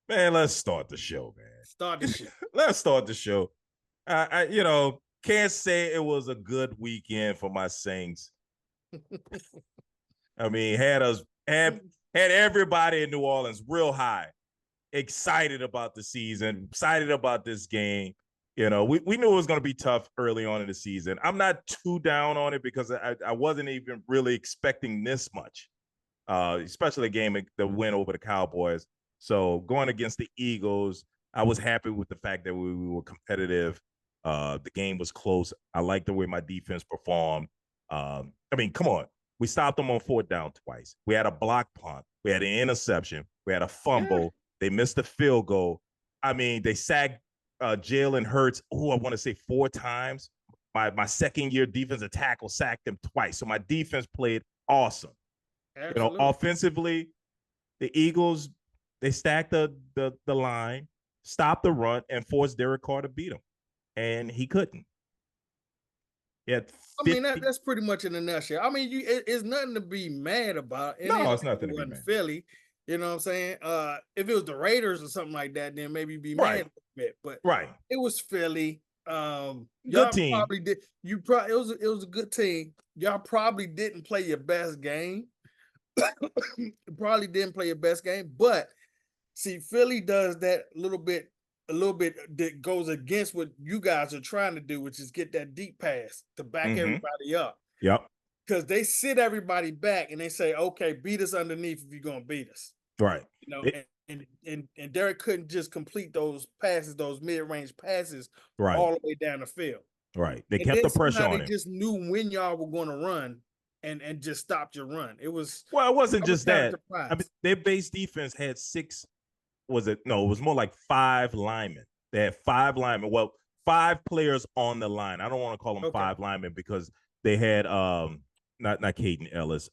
Man, let's start the show, Start the man. shit. Let's start the show. Can't say it was a good weekend for my Saints. I mean, had everybody in New Orleans real high, excited about the season, excited about this game. We knew it was going to be tough early on in the season. I'm not too down on it because I wasn't even really expecting this much, especially a game that win over the Cowboys. So going against the Eagles, I was happy with the fact that we were competitive. The game was close. I like the way my defense performed. I mean, come on. We stopped them on fourth down twice. We had a block punt. We had an interception. We had a Yeah, fumble. They missed the field goal. I mean, they sacked Jalen Hurts, I want to say 4 times. My second year defensive tackle sacked him twice. So my defense played awesome. absolutely. Offensively, the Eagles, they stacked the line, stopped the run, and forced Derek Carr to beat him. And he couldn't. He had I mean, 50. that's pretty much in a nutshell. I mean, it's nothing to be mad about. And No, it it's nothing to be wasn't mad. Philly. You know what I'm saying? If it was the Raiders or something like that, then maybe be mad Right. a bit. But Right. it was Philly. Good Y'all team. probably did. You probably it was a good team. Y'all probably didn't play your best game. Probably didn't play your best game, but see, Philly does that a little bit that goes against what you guys are trying to do, which is get that deep pass to back Mm-hmm. everybody up. Yep. Because they sit everybody back and they say, okay, beat us underneath if you're gonna beat us. Right. It, And Derek couldn't just complete those passes, those mid-range passes right. all the way down the field. Right. They And kept then the pressure somehow they on him. just knew when y'all were going to run and just stopped your run. Well, it wasn't I was just kind of that. I mean, surprised. their base defense had six. Was it? No, it was more like 5 linemen. They had 5 linemen. Well, 5 players on the line. I don't want to call them Okay. 5 linemen because they had not Caden Ellis.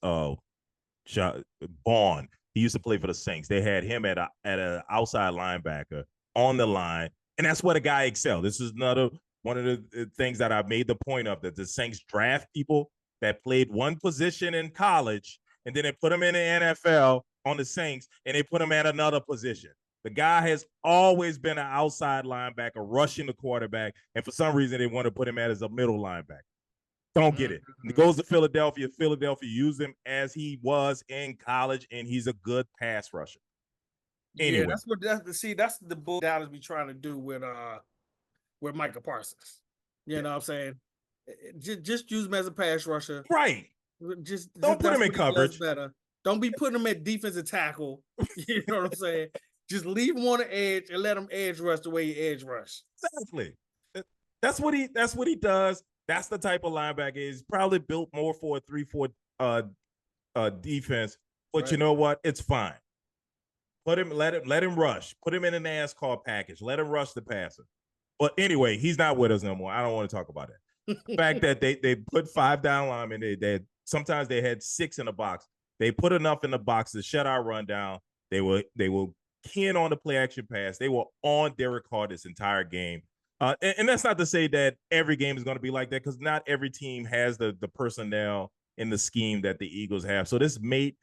Bond. He used to play for the Saints. They had him at an outside linebacker on the line, and that's where the guy excelled. This is another one of the things that I made the point of, that the Saints draft people that played one position in college, and then they put them in the NFL on the Saints, and they put them at another position. The guy has always been an outside linebacker rushing the quarterback, and for some reason they want to put him as a middle linebacker. Don't get it. He Mhm. goes to Philadelphia. Philadelphia used him as he was in college, and he's a good pass rusher. Yeah, Anyway, that's the bull Dallas be trying to do with Micah Parsons. You yeah, know what I'm saying? Just use him as a pass rusher. right. Just Don't put him that's in what he does coverage. better. Don't be putting him at defensive tackle. You know what I'm saying? Just leave him on the edge and let him edge rush the way he edge rush. Exactly. That's what he does. That's the type of linebacker. He's probably built more for a 3-4 defense. But you Right. know what? It's fine. Let him rush. Put him in a NASCAR package. Let him rush the passer. But anyway, he's not with us no more. I don't want to talk about that. The fact that they put 5 down linemen, they sometimes they had 6 in the box. They put enough in the box to shut our run down. They were keying on the play action pass. They were on Derek Carr this entire game. And that's not to say that every game is going to be like that, because not every team has the personnel in the scheme that the Eagles have. So this may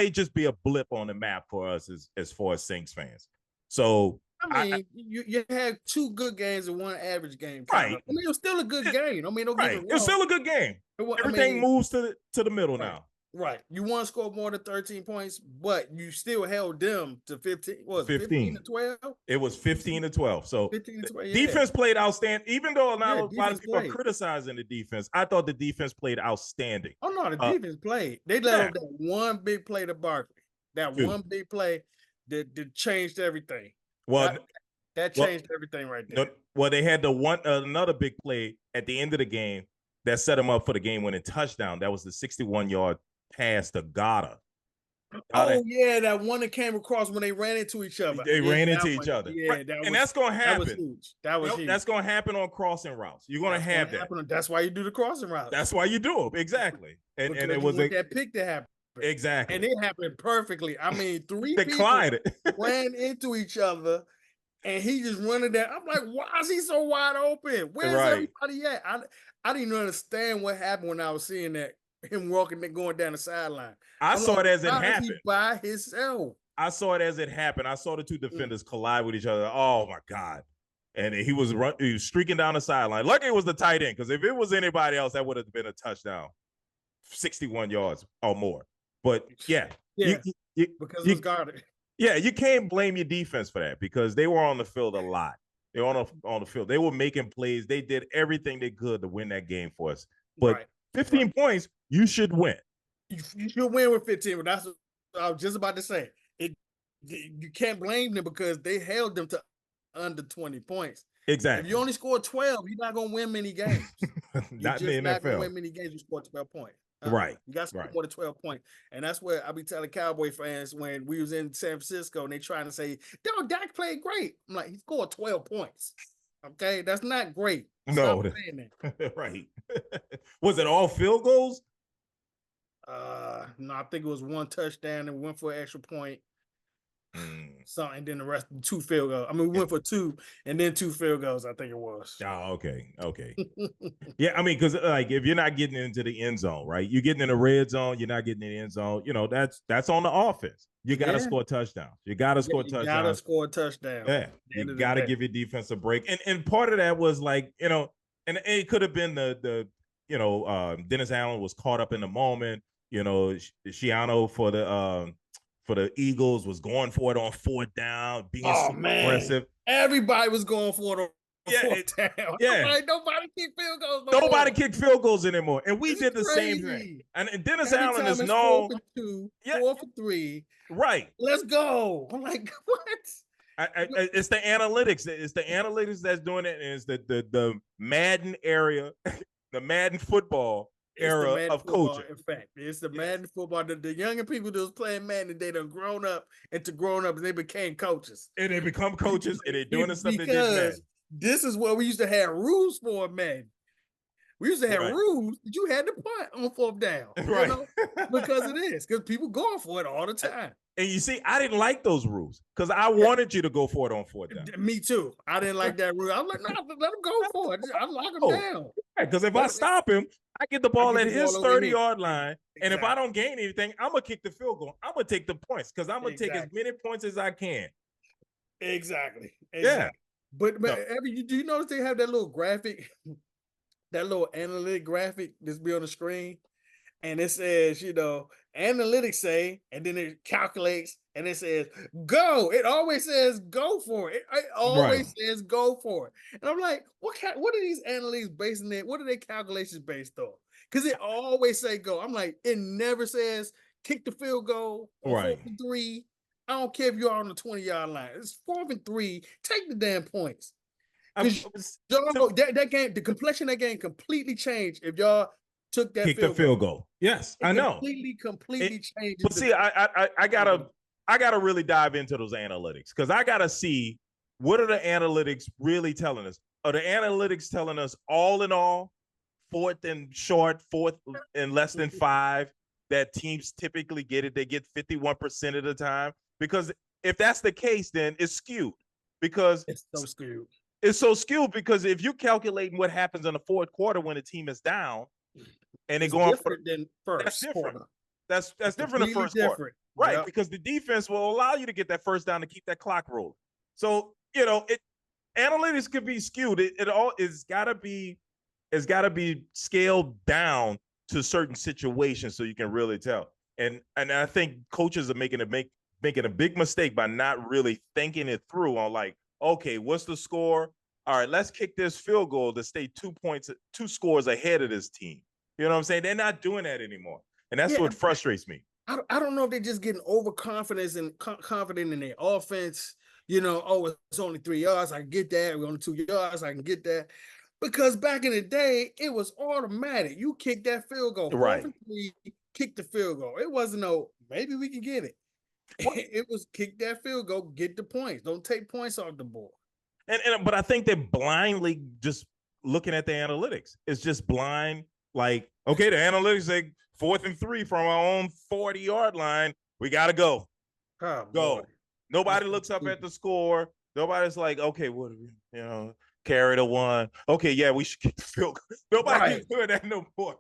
just be a blip on the map for us as far as Saints fans. So I I mean, you had 2 good games and 1 average game, kind of. right, I mean, it was still a good game. I mean, don't get me right. It's wrong. still a good game. I Everything mean, moves to the middle right, now. right. You want to score more than 13 points, but you still held them to 15. What was it, 15 to 15. 12? It was 15-12. So 15 to 12. Yeah. defense played outstanding. Even though Yeah, a lot of defense people are played. criticizing the defense, I thought the defense played outstanding. Oh no, the Uh, defense played. They let yeah, up that one big play to Barkley. That dude. one big play that changed everything. Well, That that well, changed everything right no, there. well, they had the one another big play at the end of the game that set them up for the game-winning touchdown. That was the 61-yard pass to Goddard. Goddard. Oh yeah, that one that came across when they ran into each other. They Yeah, ran into that each one. other, right? Yeah, And that's going to that was happen. huge. That was huge. That's going to happen on crossing routes. You're going to That's going have to that. happen. That's why you do the crossing routes, That's why you do it, exactly. And because it you was want that pick to happen, and exactly. it happened perfectly. I mean, 3 people Declined it. ran into each other, and he just running down. I'm like, why is he so wide open? Where's Right. everybody at? I didn't understand what happened when I was seeing that him walking and going down the sideline. I I'm saw like, it as it how is he happened. by himself? I saw it as it happened. I saw the two defenders collide with each other. Oh my God. And he was streaking down the sideline. Lucky it was the tight end, because if it was anybody else, that would have been a touchdown, 61 yards or more. But yeah, because it was guarded. Yeah, you can't blame your defense for that, because they were on the field a lot. They were on the field. They were making plays. They did everything they could to win that game for us. But 15 points, you should win. You should win with 15. But that's what I was just about to say. You can't blame them, because they held them to under 20 points. Exactly. If you only score 12, you're not going to win many games. Not in the NFL. Not going to win many games. You score 12 points. Right. You got to score more than 12 points. And that's what I be telling Cowboy fans when we was in San Francisco and they trying to say, "Dog, Dak played great." I'm like, he scored 12 points. Okay, that's not great. No. Right. Was it all field goals? No, I think it was one touchdown and we went for an extra point. Something, and then the rest 2 field goals. I mean, we went for 2 and then 2 field goals, I think it was. Oh, okay. Yeah, I mean, because like if you're not getting into the end zone, right? You're getting in the red zone, you're not getting in the end zone. You know, that's on the offense. You got to score touchdowns. You got to score touchdowns. You got to score a touchdown. Yeah, you got to give your defense a break. And part of that was like, you know, and it could have been the Dennis Allen was caught up in the moment. You know, Shiano for the Eagles was going for it on 4th down, being aggressive. Everybody was going for it on 4th down. Yeah. Like, nobody kicked field goals. Nobody kicked field goals anymore. And we did the same thing. And Dennis Allen is known. 4 for 2, 4 for 3. Right. Let's go. I'm like, what? It's the analytics. It's the analytics that's doing it. And it's the Madden area, the Madden football era of coaching. In fact, it's the Madden football. The younger people that was playing Madden, they done grown up and they became coaches. And they become coaches and they're doing the stuff they did Madden. This is what we used to have rules for, Madden. We used to have rules that you had to punt on 4th down. Right. You know? Because it is. Because people going for it all the time. And you see, I didn't like those rules because I wanted you to go for it on 4th down. Me too. I didn't like that rule. I was like, no, let him go for it. I lock him down. Because if I stop him, I get the ball at his 30-yard line. And if I don't gain anything, I'm going to kick the field goal. I'm going to take the points because I'm going to take as many points as I can. Exactly. Yeah. But Abby, do you notice they have that little graphic, that little analytic graphic that's be on the screen? And it says, you know, analytics say, and then it calculates, and it says, go. It always says go for it. It always says go for it. And I'm like, what are these analytics basing it? What are their calculations based on? Because it always say go. I'm like, it never says kick the field goal or 4th and 3. I don't care if you're on the 20-yard line. It's 4th and 3. Take the damn points. That game, the complexion of that game completely changed if y'all took that field goal. Yes, I know. Completely changed. But see, I gotta really dive into those analytics because I gotta see what are the analytics really telling us. Are the analytics telling us all in all, 4th and short, 4th and less than 5, that teams typically get it? They get 51% of the time. Because if that's the case, then it's skewed. Because it's so skewed. It's so skewed because if you're calculating what happens in the 4th quarter when a team is down, and they're going for than first. That's different. That's different than first quarter, right? Yep. Because the defense will allow you to get that first down to keep that clock rolling. So you know, analytics could be skewed. It's got to be scaled down to certain situations so you can really tell. And I think coaches are making a big mistake by not really thinking it through on like, okay, what's the score? All right, let's kick this field goal to stay 2 scores ahead of this team. You know what I'm saying? They're not doing that anymore. And that's what frustrates me. I don't know if they're just getting overconfident and confident in their offense. You know, oh, it's only 3 yards. I can get that. We're only 2 yards. I can get that. Because back in the day, it was automatic. You kick that field goal. Right. 3, kick the field goal. It wasn't maybe we can get it. It was kick that field goal, get the points. Don't take points off the board. But I think they're blindly just looking at the analytics. It's just blind. Like, okay, the analytics say 4th and 3 from our own 40-yard line. We got to go. Oh, go. Boy. Nobody looks up at the score. Nobody's like, okay, what are we, carry the 1. Okay, yeah, we should get the field goal. Nobody keeps doing that no more.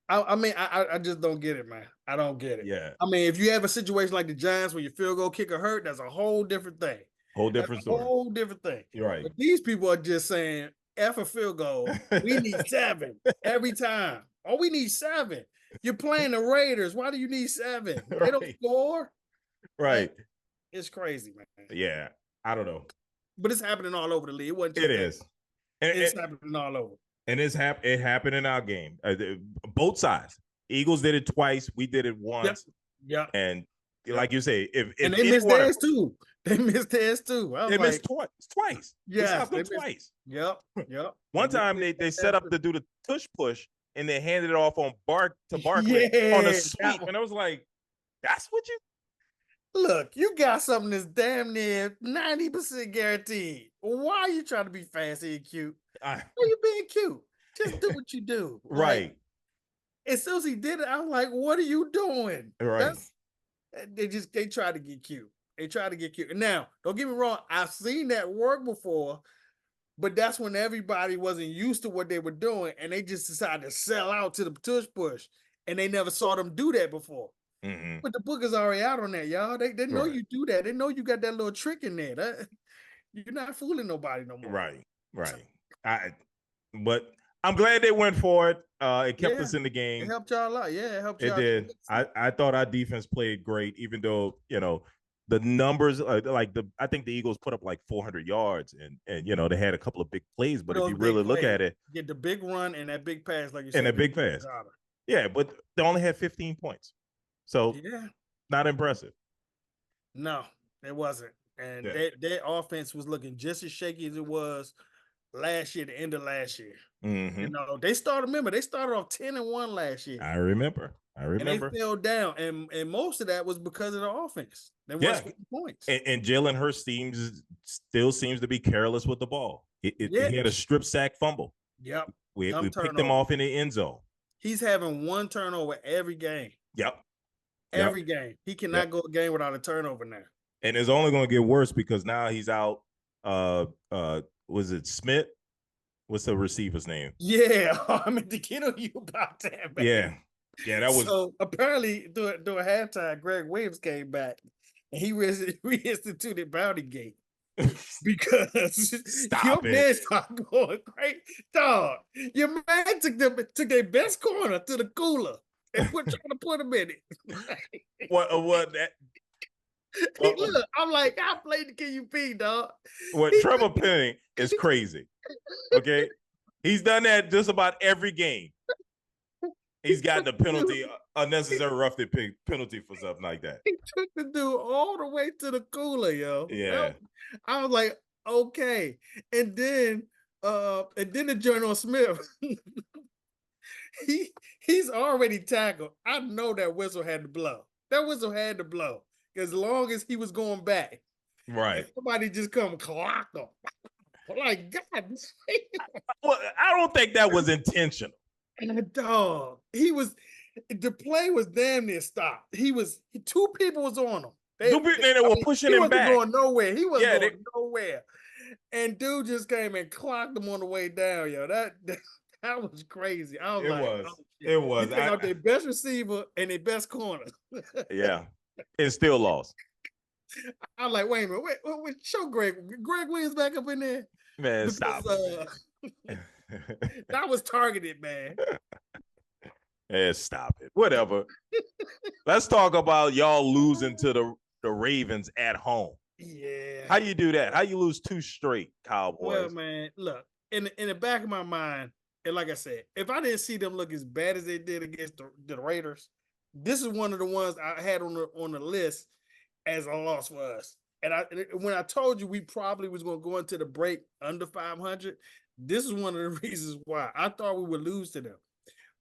I mean, I just don't get it, man. I don't get it. Yeah, I mean, if you have a situation like the Giants where your field goal kicker hurt, that's a whole different thing. whole That's different a story. whole different thing. You're right. But these people are just saying, F a field goal. We need 7 every time. Oh, we need 7. You're playing the Raiders. Why do you need 7? They don't Right. score. Right. Like, it's crazy, man. Yeah. I don't know. But it's happening all over the league. It wasn't just It that. is. And, It's happening all over. And it happened in our game. Both sides. Eagles did it twice. We did it once. Yeah. And like you say, if and they missed theirs too. They missed theirs too. They missed twice. Yeah, they twice. Yep. One time they set up to do the tush push and they handed it off on Barkley Yeah, on a sweep. And I was like, that's what you look, you got something that's damn near 90% guaranteed. Why are you trying to be fancy and cute? Why are you being cute? Just do what you do. Right. Like, as soon as he did it, I was like, what are you doing? Right. They tried to get cute. They tried to get cute. Now, don't get me wrong, I've seen that work before, but that's when everybody wasn't used to what they were doing, and they just decided to sell out to the tush push, and they never saw them do that before. Mm-hmm. But the book is already out on that, y'all. They know you do that. They know you got that little trick in there. You're not fooling nobody no more. Right. But I'm glad they went for it. It kept us in the game. It helped y'all out. Yeah, it helped y'all. It did. I thought our defense played great, even though, the numbers I think the Eagles put up like 400 yards and they had a couple of big plays, but if you really look at it, get the big run and that big pass, like you said, and a big pass. Yeah, but they only had 15 points. So not impressive. No, it wasn't. And their offense was looking just as shaky as it was last year, the end of last year. Mm-hmm. They started off 10-1 last year. I remember. And they fell down. And most of that was because of the offense. They weren't scoring points. And Jalen Hurts still seems to be careless with the ball. He had a strip sack fumble. Yep. We picked him off in the end zone. He's having one turnover every game. Yep. Every game. He cannot go a game without a turnover now. And it's only going to get worse because now he's out. Was it Smith? What's the receiver's name? Yeah, I meant to get on you about that, man. Yeah, that was. So apparently, during halftime, Greg Williams came back and he reinstituted Bounty Gate because your man started going great. Dog, your man took their best corner to the cooler and trying to put him in it. What that? Look, I'm like, I played the KUP, dog. What Trevor Penning is crazy. Okay, he's done that just about every game. He's gotten a penalty, unnecessary roughing penalty for something like that. He took the dude all the way to the cooler, yo. Yeah, I was like, okay, and then the Journal Smith, he's already tackled. I know that whistle had to blow. That whistle had to blow as long as he was going back. Right. Somebody just come clock him. Like, God. Well, I don't think that was intentional. And the dog, the play was damn near stopped. Two people was on him. They were pushing him back. He wasn't going nowhere. He wasn't going nowhere. And dude just came and clocked him on the way down, yo. That was crazy. It was. They got their best receiver and their best corner. Yeah. And still lost. I'm like, wait a minute. Wait, show Greg Williams back up in there. Man, stop. That was targeted, man. Stop it. Whatever. Let's talk about y'all losing to the Ravens at home. Yeah. How you do that? How you lose 2 straight, Cowboys? Well, man, look, in the back of my mind, and like I said, if I didn't see them look as bad as they did against the Raiders, this is one of the ones I had on the list as a loss for us. And when I told you we probably was going to go into the break under 500, this is one of the reasons why I thought we would lose to them.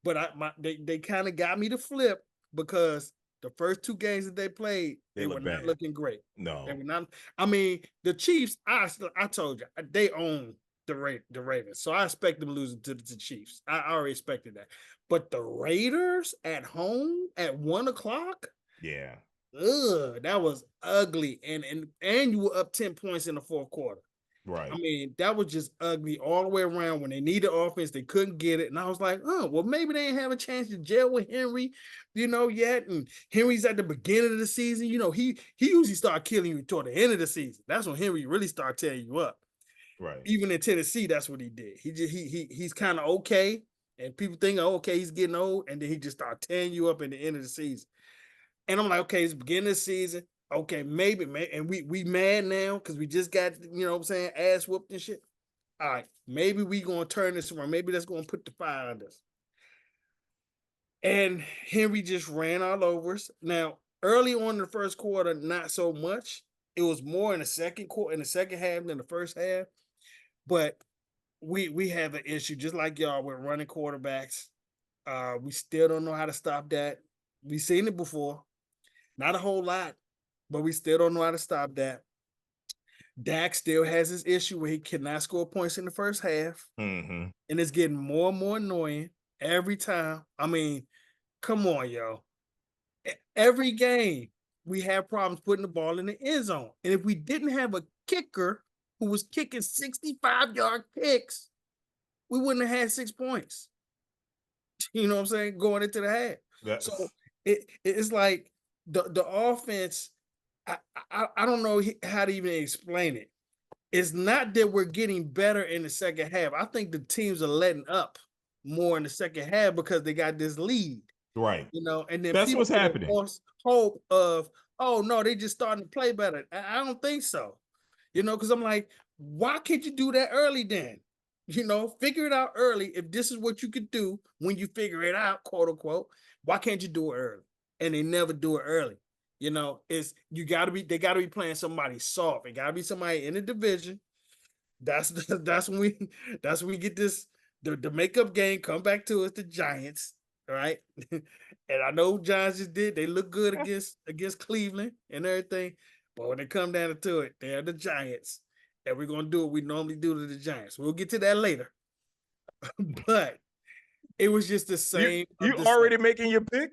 But they kind of got me to flip because the first 2 games that they played, they were not looking great. No, they were not. I mean, the Chiefs. I told you they own the Ravens, so I expect them losing to the Chiefs. I already expected that. But the Raiders at home at 1:00. Yeah. That was ugly. And you were up 10 points in the fourth quarter. Right. I mean, that was just ugly all the way around. When they needed offense, they couldn't get it. And I was like, oh, well, maybe they didn't have a chance to gel with Henry, yet. And Henry's at the beginning of the season. He usually start killing you toward the end of the season. That's when Henry really start tearing you up. Right. Even in Tennessee, that's what he did. He's kind of okay. And people think, oh, okay, he's getting old. And then he just start tearing you up in the end of the season. And I'm like, okay, it's the beginning of the season. Okay, maybe, and we mad now because we just got, what I'm saying, ass whooped and shit. All right, maybe we gonna turn this around. Maybe that's gonna put the fire on us. And Henry just ran all over us. Now, early on in the first quarter, not so much. It was more in the second quarter, in the second half than the first half. But we have an issue, just like y'all, with running quarterbacks. We still don't know how to stop that. We've seen it before, not a whole lot, but we still don't know how to stop that. Dak still has his issue where he cannot score points in the first half, Mm-hmm. and it's getting more and more annoying every time. I mean, come on, yo. Every game we have problems putting the ball in the end zone, and if we didn't have a kicker who was kicking 65-yard kicks, we wouldn't have had 6 points. You know what I'm saying? Going into the half. So it's like the offense. I don't know how to even explain it. It's not that we're getting better in the second half. I think the teams are letting up more in the second half because they got this lead. Right. And then That's people what's get a happening. false hope of, oh no, they just starting to play better. I don't think so. Because I'm like, why can't you do that early then? Figure it out early. If this is what you could do when you figure it out, quote unquote, why can't you do it early? And they never do it early. It's they gotta be playing somebody soft. It gotta be somebody in the division. That's when we get this the makeup game come back to us, the Giants, right? And I know Giants just did. They look good against Cleveland and everything, but when it come down to it, they're the Giants, and we're gonna do what we normally do to the Giants. We'll get to that later, but it was just the same. You already making your pick?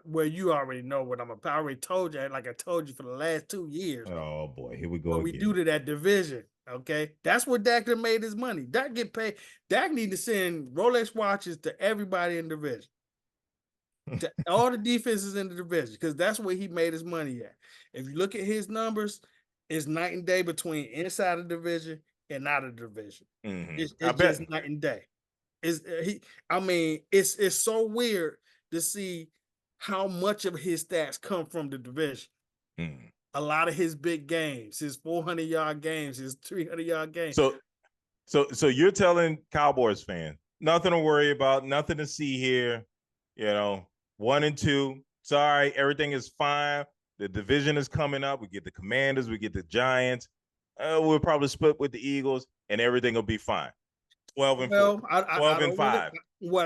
Well, you already know what I already told you. Like I told you for the last 2 years. Oh boy, here we go What again. we do to that division. Okay, that's where Dak made his money. Dak get paid. Dak need to send Rolex watches to everybody in the division, to all the defenses in the division, because that's where he made his money at. If you look at his numbers, it's night and day between inside the division and out of the division. Mm-hmm. It's just night and day. It's so weird to see how much of his stats come from the division. Mm. A lot of his big games, his 400-yard games, his 300-yard games. So you're telling Cowboys fans nothing to worry about, nothing to see here. 1 and 2. Sorry, everything is fine. The division is coming up. We get the Commanders, we get the Giants. We'll probably split with the Eagles, and everything will be fine. 12 and 4. 12 and 5. I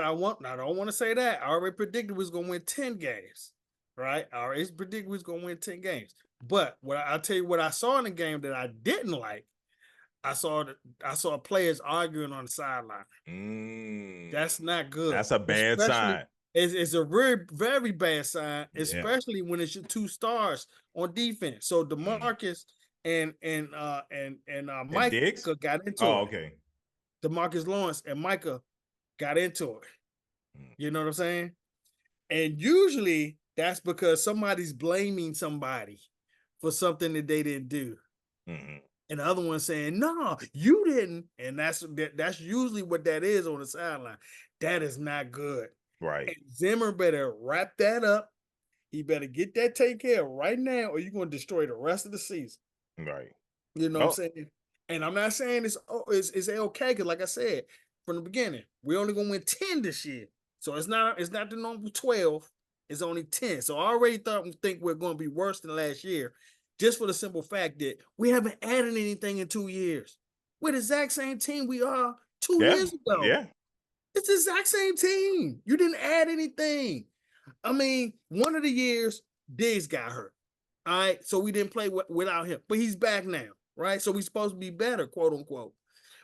don't want to say that. I already predicted we was going to win 10 games, right? I already predicted we was going to win 10 games. But I'll tell you what I saw in the game that I didn't like. I saw players arguing on the sideline. That's not good. That's a bad sign. It's a very, very bad sign, especially when it's your 2 stars on defense. So DeMarcus and Micah got into it. Oh, okay. DeMarcus Lawrence and Micah got into it. You know what I'm saying? And usually that's because somebody's blaming somebody for something that they didn't do. Mm-hmm. And the other one saying, no, you didn't. And that's usually what that is on the sideline. That is not good. Right. And Zimmer better wrap that up. He better get that taken care of right now, or you're going to destroy the rest of the season. Right. You know what I'm saying? And I'm not saying it's okay, because like I said from the beginning, we're only going to win 10 this year. So it's not the normal 12. It's only 10. So I already think we're going to be worse than last year, just for the simple fact that we haven't added anything in 2 years. We're the exact same team we are 2 years ago. Yeah. It's the exact same team. You didn't add anything. I mean, one of the years, Diggs got hurt. All right. So we didn't play without him, but he's back now. Right. So we're supposed to be better, quote unquote.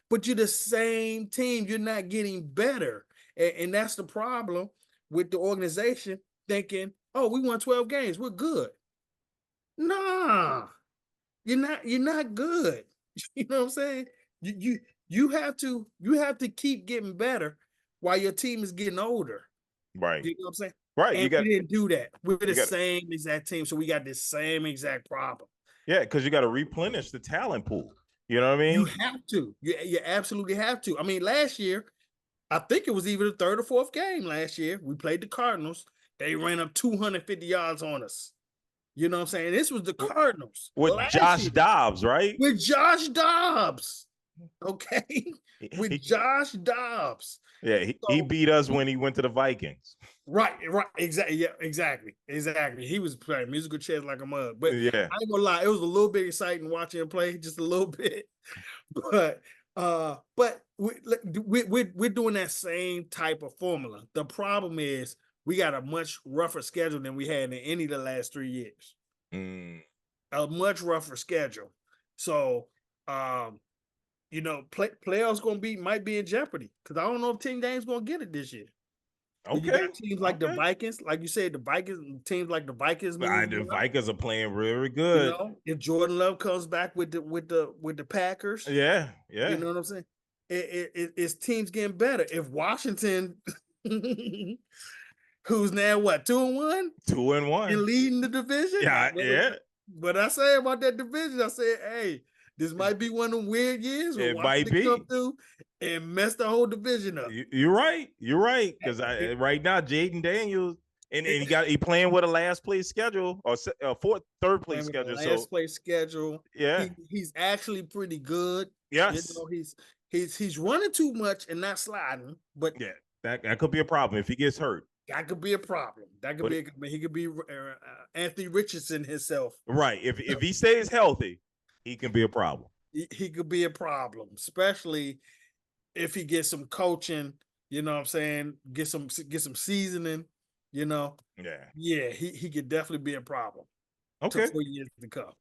But you're the same team. You're not getting better. And that's the problem with the organization thinking, oh, we won 12 games. We're good. Nah, you're not good. You know what I'm saying? You have to keep getting better while your team is getting older. Right. You know what I'm saying? Right. And we didn't do that. We're the got, same exact team, so we got the same exact problem. yeah, because you got to replenish the talent pool. You know what I mean? You have to. You absolutely have to. I mean, last year, I think it was even the third or fourth game last year. We played the Cardinals. They ran up 250 yards on us. You know what I'm saying? This was the Cardinals. With Josh Dobbs, right? With Josh Dobbs. Okay. With Josh Dobbs. Yeah, he beat us when he went to the Vikings. Right. Exactly. Yeah, exactly. He was playing musical chairs like a mug. But yeah, I ain't gonna lie, it was a little bit exciting watching him play, just a little bit. But we're doing that same type of formula. The problem is we got a much rougher schedule than we had in any of the last 3 years. A much rougher schedule. So playoffs might be in jeopardy because I don't know if Team Dame's gonna get it this year. Okay. You got teams like the Vikings, like you said, teams like the Vikings. The Vikings are playing really good. You know, if Jordan Love comes back with the Packers, yeah. You know what I'm saying? It's teams getting better. If Washington, who's now what 2-1, 2-1, and leading the division, yeah. But I say about that division, I said, hey, this might be one of them weird years where Washington come through and mess the whole division up. You're right. Because right now, Jaden Daniels, and he playing with a last place schedule or third place schedule. Last place schedule. Yeah, he's actually pretty good. Yes, he's running too much and not sliding. But yeah, that could be a problem if he gets hurt. That could be a problem. He could be Anthony Richardson himself. Right. If he stays healthy, he can be a problem. He could be a problem, especially if he gets some coaching, you know what I'm saying? Get some seasoning, you know. Yeah. Yeah, he could definitely be a problem. Okay. For years to come.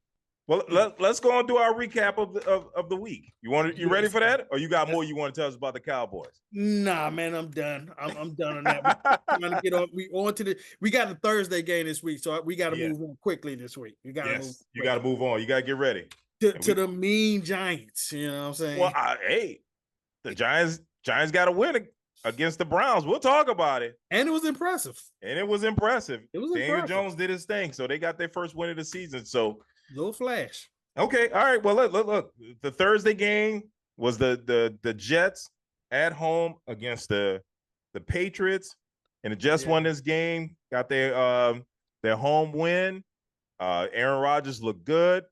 Well, let's go and do our recap of the week. You ready for that? Or you got more you want to tell us about the Cowboys? Nah, man, I'm done. I'm done on that. We're trying to get on. We got the Thursday game this week, so we got to move on quickly this week. You got to move on. You got to get ready to the mean Giants. You know what I'm saying? Well, the Giants got to win against the Browns. We'll talk about it. And it was impressive. Daniel Jones did his thing, so they got their first win of the season. So. Little flash. Okay, all right. Well, look. The Thursday game was the Jets at home against the Patriots, and the Jets won this game. Got their home win. Aaron Rodgers looked good.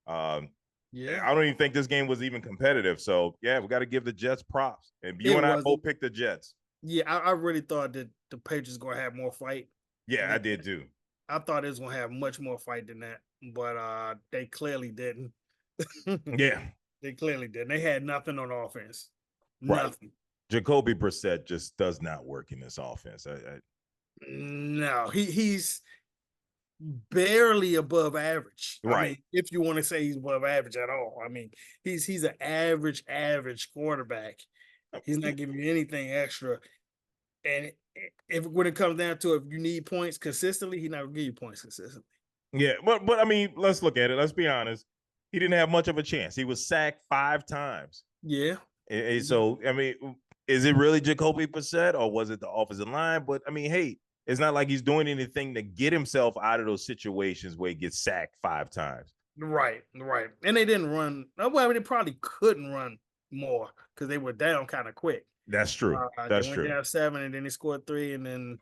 I don't even think this game was even competitive. So yeah, we got to give the Jets props. And you and I both picked the Jets. Yeah, I really thought that the Patriots gonna have more fight. Yeah, I did too. I thought it was gonna have much more fight than that, but they clearly didn't. Yeah, they clearly didn't. They had nothing on offense. Right. Nothing. Jacoby Brissett just does not work in this offense. No, he's barely above average. Right. I mean, if you want to say he's above average at all. I mean, he's an average quarterback. He's not giving you anything extra. And when it comes down to if you need points consistently, he's not gonna give you points consistently. Yeah, but I mean, let's look at it. Let's be honest. He didn't have much of a chance. He was sacked 5 times. Yeah. And so, I mean, is it really Jacoby Brissett or was it the offensive line? But I mean, hey, it's not like he's doing anything to get himself out of those situations where he gets sacked 5 times. Right. And they didn't run. Well, they probably couldn't run more because they were down kind of quick. That's true. That's true. They went down 7 and then they scored 3 and then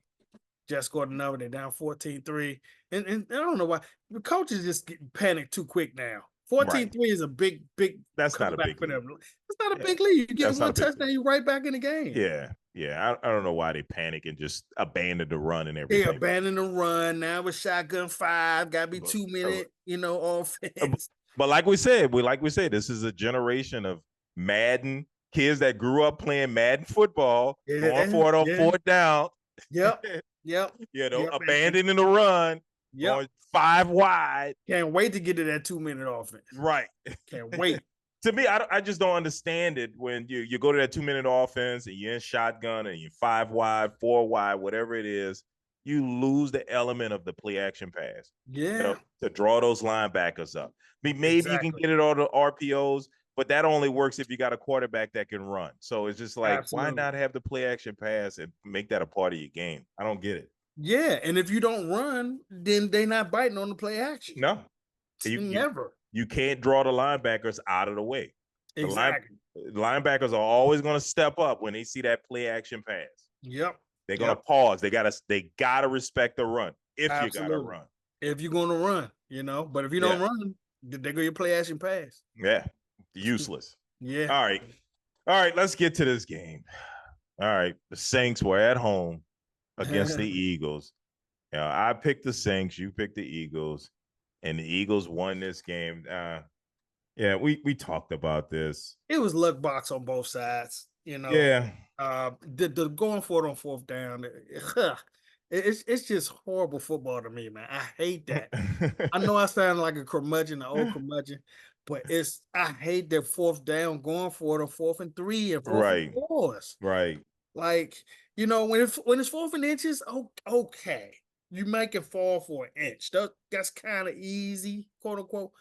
just scored another. They're down 14-3. And I don't know why. The coaches just get panicked too quick now. 14-3 is a big. That's not a big lead. It's not a big lead. You get one touchdown, you're right back in the game. Yeah. I don't know why they panic and just abandon the run and everything. They abandon the run. Now it's shotgun 5. Got to be 2-minute, offense. But like we said, this is a generation of Madden kids that grew up playing Madden football, going for it on 4th down. Yep. Abandoning the run. Going 5 wide. Can't wait to get to that 2-minute offense. Right. Can't wait. To me, I just don't understand it when you go to that 2-minute offense and you're in shotgun and you're 5 wide, 4 wide, whatever it is. you lose the element of the play action pass. Yeah, To draw those linebackers up. I mean, maybe you can exactly. get it all the RPOs, but that only works if you got a quarterback that can run. So it's just like, why Absolutely. not have the play action pass and make that a part of your game? I don't get it. Yeah, and if you don't run, then they're not biting on the play action. No, you Never. you can't draw the linebackers out of the way. The Exactly. linebackers are always going to step up when they see that play action pass. Yep. They're going to pause. They gotta respect the run if you gotta Absolutely. run. If you're going to run, but if you don't run, they go your play action pass. Yeah, useless. Yeah. All right. Let's get to this game. All right, the Saints were at home against the Eagles. I picked the Saints. You picked the Eagles, and the Eagles won this game. Yeah, we talked about this. It was luck box on both sides. Yeah. The going for it on fourth down. It's just horrible football to me, man. I hate that. I know I sound like a curmudgeon, an old curmudgeon, but I hate that fourth down going for it on 4th and 3 and 4th and 4s. Right. Like, when it's 4th and inches, okay. You make it fall for an inch. That's kind of easy, quote unquote.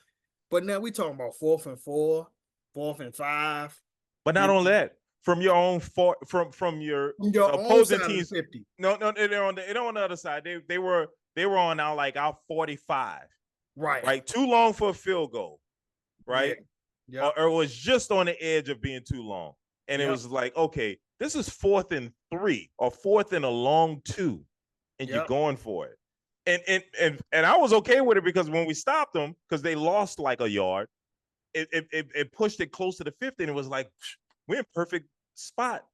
But now we talking about 4th and 4, 4th and 5. But not only that, from your own from your opposing teams. 50. No, they're on the other side. They were on our 45. Right. Too long for a field goal. Right. Yeah. Or it was just on the edge of being too long. And it was like, okay, this is 4th and 3 or 4th and a long 2, and you're going for it. And I was okay with it because when we stopped them, because they lost like a yard, it pushed it close to the 50, and it was like, we're in perfect spot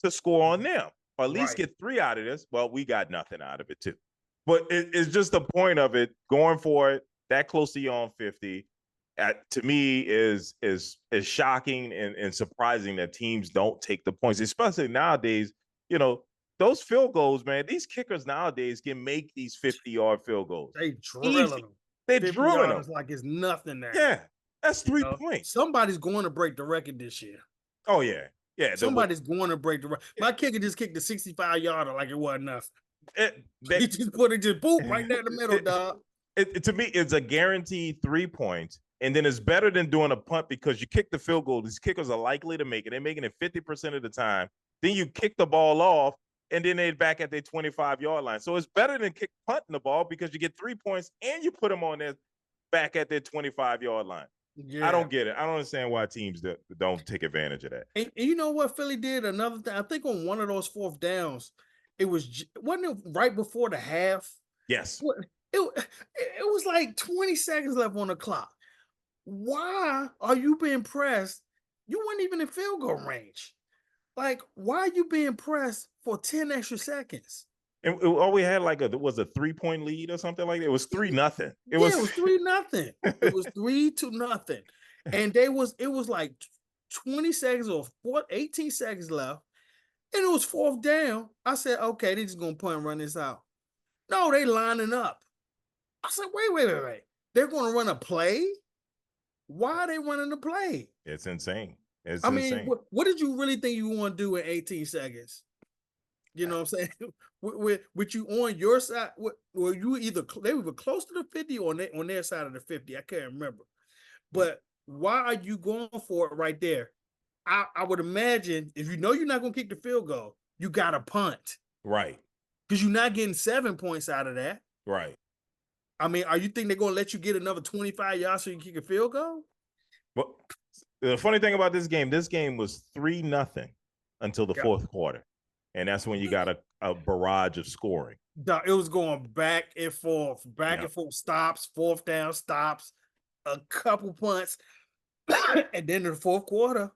to score on them, or at least get 3 out of this. Well, we got nothing out of it too. But it's just the point of it, going for it that close to your own 50. To me is shocking and surprising that teams don't take the points, especially nowadays. Those field goals, man, these kickers nowadays can make these 50-yard field goals. They drilling them. They're drilling them. It's like it's nothing there. Yeah, that's 3 points. Somebody's going to break the record this year. Oh, yeah. Yeah. Somebody's going to break the record. My kicker just kicked the 65-yarder like it wasn't nothing. He just put it boom right there in the middle, dog. To me, it's a guaranteed 3 points. And then it's better than doing a punt because you kick the field goal. These kickers are likely to make it. They're making it 50% of the time. Then you kick the ball off, and then they're back at their 25-yard line. So it's better than punting the ball because you get 3 points and you put them on there back at their 25-yard line. Yeah. I don't get it. I don't understand why teams don't take advantage of that. And you know what Philly did? Another thing, I think on one of those 4th downs, wasn't it right before the half? Yes. It was like 20 seconds left on the clock. Why are you being pressed? You weren't even in field goal range. Like, why are you being pressed for 10 extra seconds? And all we had was a 3-point lead or something like that. It was 3-0. It was 3-0. It was 3-0. And it was like 20 seconds or 18 seconds left. And it was 4th down. I said, okay, they're just gonna punt and run this out. No, they lining up. I said, wait. They're gonna run a play? Why are they running the play? It's insane. I mean, what did you really think you want to do in 18 seconds? You know what I'm saying? with you on your side, were you they were close to the 50 or on their side of the 50? I can't remember. But why are you going for it right there? I would imagine if you know you're not going to kick the field goal, you got to punt. Right. Because you're not getting 7 points out of that. Right. I mean, are you think they're going to let you get another 25 yards so you can kick a field goal? Well, the funny thing about this game was 3-0 until the 4th quarter. And that's when you got a barrage of scoring. It was going back and forth, stops, 4th down, stops, a couple punts. And then in the 4th quarter,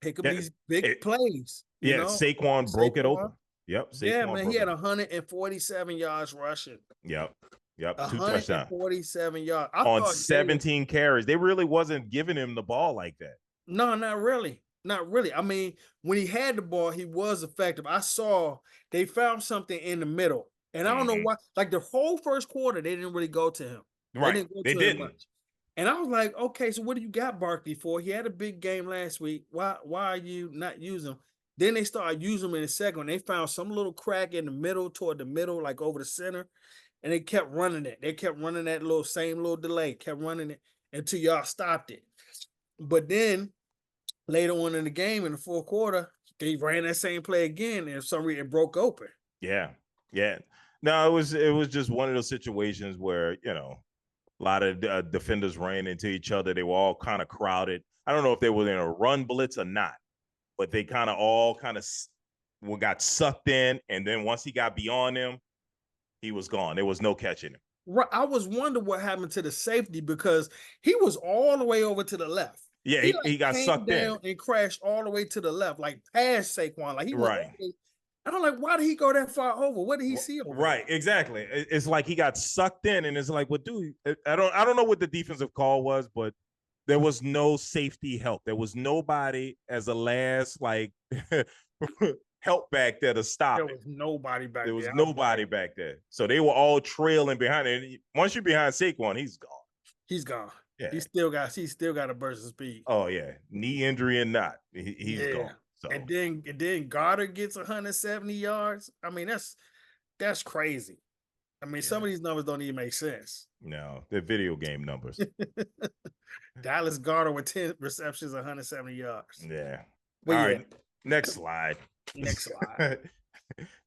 pick up these big plays. You know? Saquon broke it open. Yep. Saquon he had 147 yards rushing. Yep. 2 touchdowns. 147 yards. On 17 carries. They really wasn't giving him the ball like that. No, not really. Not really. I mean, when he had the ball, he was effective. I saw they found something in the middle. And I don't know why. Like the whole first quarter, they didn't really go to him. Right. They didn't. Much. And I was like, okay, so what do you got Barkley for? He had a big game last week. Why are you not using him? Then they started using them in the second. They found some little crack in the middle, toward the middle, like over the center, and they kept running it. They kept running that same little delay, kept running it until y'all stopped it. But then later on in the game, in the fourth quarter, they ran that same play again, and for some reason it broke open. Yeah, yeah. No, it was just one of those situations where a lot of defenders ran into each other. They were all kind of crowded. I don't know if they were in a run blitz or not, but they kind of all got sucked in. And then once he got beyond them, he was gone. There was no catching him. Right. I was wondering what happened to the safety because he was all the way over to the left. Yeah, he got sucked down in and crashed all the way to the left, like past Saquon. Like he went right. I don't like, why did he go that far over? What did he see over right there? Exactly. It's like he got sucked in, and it's like, well, dude, I don't know what the defensive call was, but there was no safety help. There was nobody as a last help back there to stop it. There was nobody back there. There was nobody back there. So they were all trailing behind it. Once you're behind Saquon, he's gone. He's gone. Yeah. He still got a burst of speed. Oh yeah, knee injury and not. He's gone. So. And then Goddard gets 170 yards. I mean, that's crazy. I mean, some of these numbers don't even make sense. No, they're video game numbers. Dallas Goddard with 10 receptions, 170 yards. Yeah. But all right. Next slide. Next slide.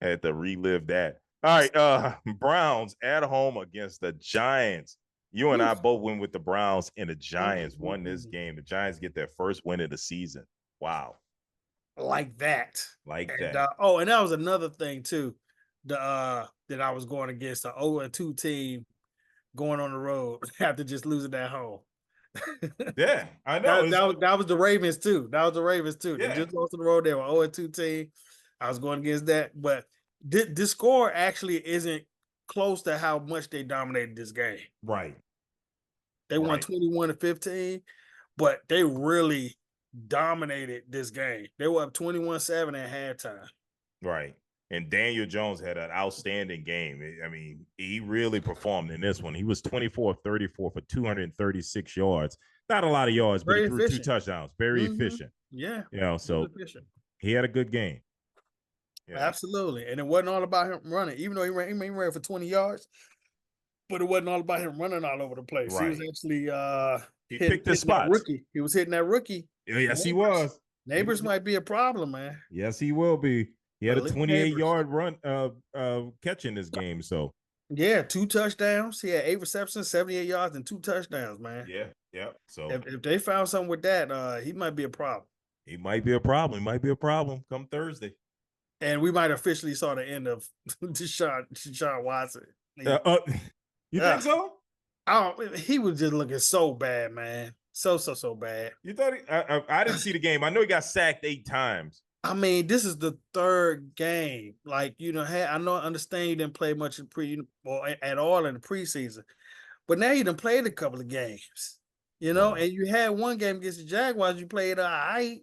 Had to relive that. All right. Browns at home against the Giants. You and I both went with the Browns, and the Giants won this game. The Giants get their first win of the season. Wow. Like that. And that was another thing too. That I was going against the 0-2 team going on the road after just losing at home. Yeah, I know. That was the Ravens too. Yeah. They just lost on the road. They were 0-2 team. I was going against that, but this score actually isn't close to how much they dominated this game. Right. They won 21-15, but they really dominated this game. They were up 21-7 at halftime. Right. And Daniel Jones had an outstanding game. I mean, he really performed in this one. He was 24 of 34 for 236 yards. Not a lot of yards, but he threw 2 touchdowns. Very efficient. Yeah. So he had a good game. Yeah. Absolutely. And it wasn't all about him running, even though he ran for 20 yards, but it wasn't all about him running all over the place. Right. He was actually he picked the spots. Rookie. He was hitting that rookie. Yes, he was. Neighbors might be a problem, man. Yes, he will be. He had a 28-yard run catch in this game. So yeah, 2 touchdowns. He had 8 receptions, 78 yards, and 2 touchdowns, man. Yeah. So if they found something with that, he might be a problem. He might be a problem come Thursday. And we might officially saw the end of Deshaun Watson. You think so? He was just looking so bad, man. So bad. You thought I didn't see the game. I know he got sacked 8 times. I mean, this is the 3rd game. Like, I understand you didn't play much at all in the preseason, but now you done played a couple of games, and you had one game against the Jaguars. You played all right,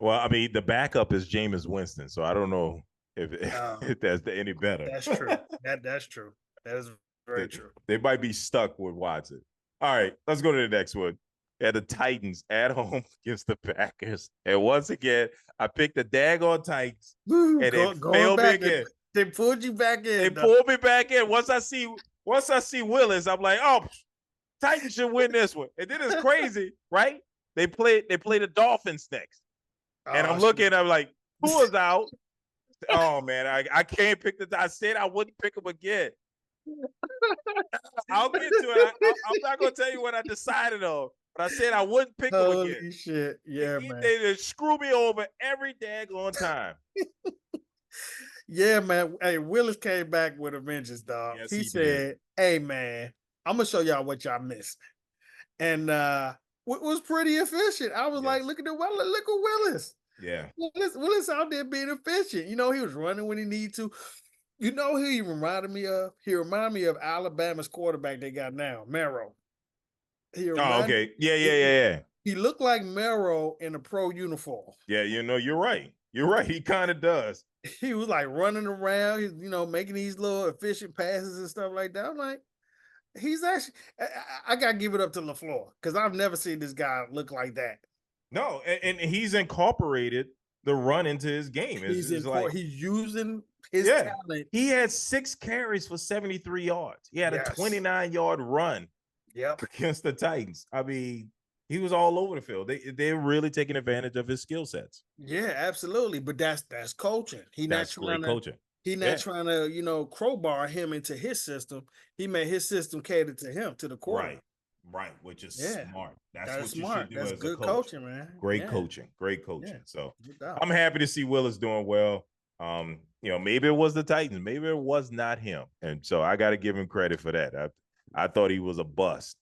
Well, I mean, the backup is Jameis Winston, so I don't know if that's any better. That's true. That's true. That is very true. They might be stuck with Watson. All right, let's go to the next one. Yeah, the Titans at home against the Packers. And once again, I picked the daggone Titans. And they failed me again. They pulled you back in. They pulled me back in. Once I see Willis, I'm like, oh, Titans should win this one. And then it's crazy, right? They play the Dolphins next. And I'm looking, I'm like, who is out? Oh man, I can't pick I said I wouldn't pick them again. I'll get to it. I'm not gonna tell you what I decided on. But I said I wouldn't pick them again. Holy shit. Yeah, man. They screw me over every daggone time. Yeah, man. Hey, Willis came back with a vengeance, dog. Yes, he said, hey, man, I'm going to show y'all what y'all missed. And it was pretty efficient. I was like, look at Willis. Yeah. Willis out there being efficient. He was running when he needed to. Who he reminded me of? He reminded me of Alabama's quarterback they got now, Merrill. Okay. Yeah. He looked like Merrill in a pro uniform. Yeah, you're right. You're right. He kind of does. He was like running around, making these little efficient passes and stuff like that. I'm like, he's actually, I got to give it up to LaFleur because I've never seen this guy look like that. No, and he's incorporated the run into his game. It's like he's using his yeah, talent. he had 6 carries for 73 yards. He had a 29-yard run against the Titans. I mean, he was all over the field. They're really taking advantage of his skill sets. Yeah, absolutely. But that's coaching. That's great coaching. He's not trying to, you know, crowbar him into his system. He made his system cater to him, to the quarterback. Right, which is smart. That's what smart. You should do as good a coach. Coaching, man. Great coaching. So I'm happy to see Willis doing well. You know, maybe it was the Titans, maybe it was not him, and so I got to give him credit for that. I thought he was a bust.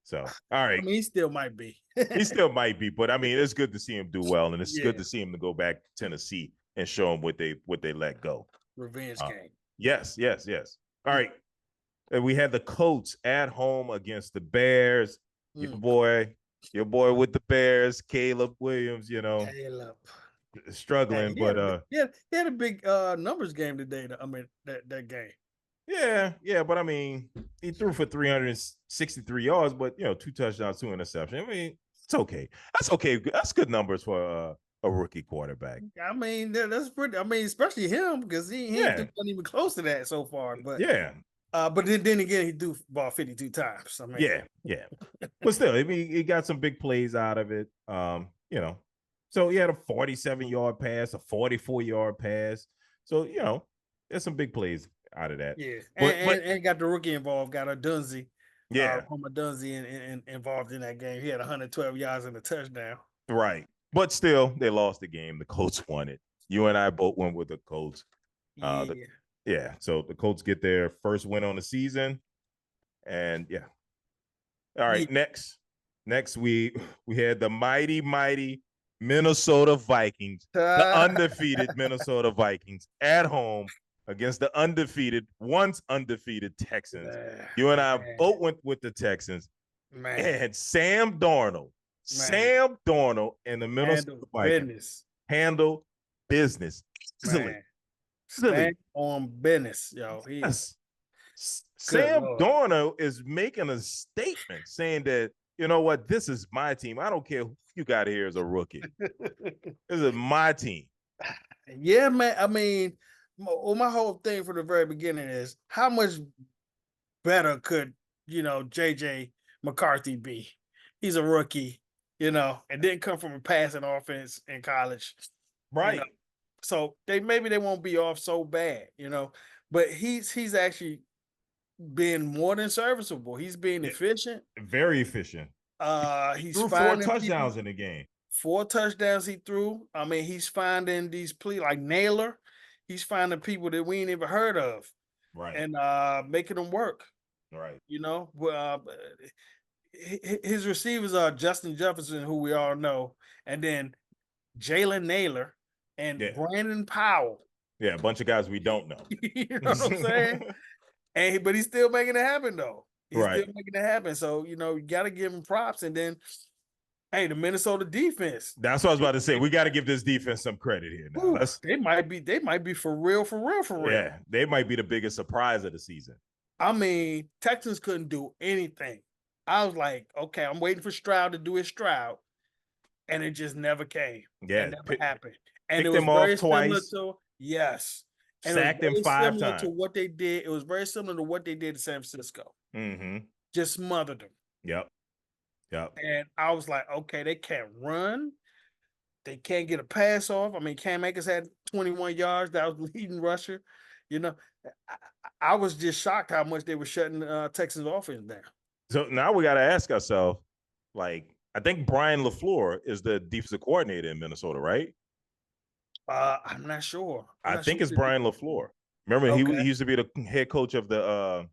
So all right, I mean, he still might be. He still might be, but I mean, it's good to see him do well, and it's good to see him to go back to Tennessee and show them what they let go. Revenge game. Yes. All right. And we had the Colts at home against the Bears. Your boy with the Bears, Caleb Williams, you know. Struggling, but he had a big numbers game today. I mean, that game. Yeah, but I mean, he threw for 363 yards, but you know, 2 touchdowns, 2 interceptions. I mean, it's okay. That's okay. That's good numbers for a rookie quarterback. I mean, that's pretty. I mean, especially him because he ain't even close to that so far. But but then again, he threw ball 52 times. I mean, yeah. But still, I mean, he got some big plays out of it. You know, so he had a 47-yard pass, a 44-yard pass. So you know, there's some big plays out of that. Yeah, and got the rookie involved. Got a Dunzy. Homer Dunzy involved in that game. He had 112 yards and a touchdown. Right. But still, they lost the game. The Colts won it. You and I both went with the Colts. So the Colts get their first win on the season. And all right, next we had the mighty Minnesota Vikings, the undefeated Minnesota Vikings at home against the once undefeated Texans. You and I both went with the Texans. And Sam Darnold and the Minnesota Vikings handle business easily. Stand on business, yo. Sam Darnold is making a statement saying that, you know what, this is my team. I don't care who you got here as a rookie. This is my team. Yeah, man. I mean, my whole thing from the very beginning is how much better could, you know, JJ McCarthy be? He's a rookie, you know, and didn't come from a passing offense in college. Right. You know? So they won't be off so bad, you know. But he's actually been more than serviceable. He's being efficient. Very efficient. He's threw 4 touchdowns in the game. 4 touchdowns he threw. I mean, he's finding these like Naylor. He's finding people that we ain't even heard of. Right. And making them work. Right. You know, his receivers are Justin Jefferson, who we all know, and then Jalen Naylor and Brandon Powell. Yeah, a bunch of guys we don't know. You know what I'm saying? But he's still making it happen, though. He's still making it happen. So, you know, you got to give him props. And then, hey, the Minnesota defense. That's what I was about to say. We got to give this defense some credit here. Now. Ooh, they might be for real. Yeah, they might be the biggest surprise of the season. I mean, Texans couldn't do anything. I was like, okay, I'm waiting for Stroud to do his Stroud. And it just never came. Yeah. It never happened. And it was them very off twice. similar to, yes. And sacked him 5 times. To what they did. It was very similar to what they did in San Francisco. Mm-hmm. Just smothered them. Yep. And I was like, okay, they can't run. They can't get a pass off. I mean, Cam Akers had 21 yards. That was leading rusher. You know, I was just shocked how much they were shutting Texans offense down. So now we got to ask ourselves, like, I think Brian LaFleur is the defensive coordinator in Minnesota, right? I'm not sure. I think it's Brian LaFleur. Remember, he used to be the head coach of the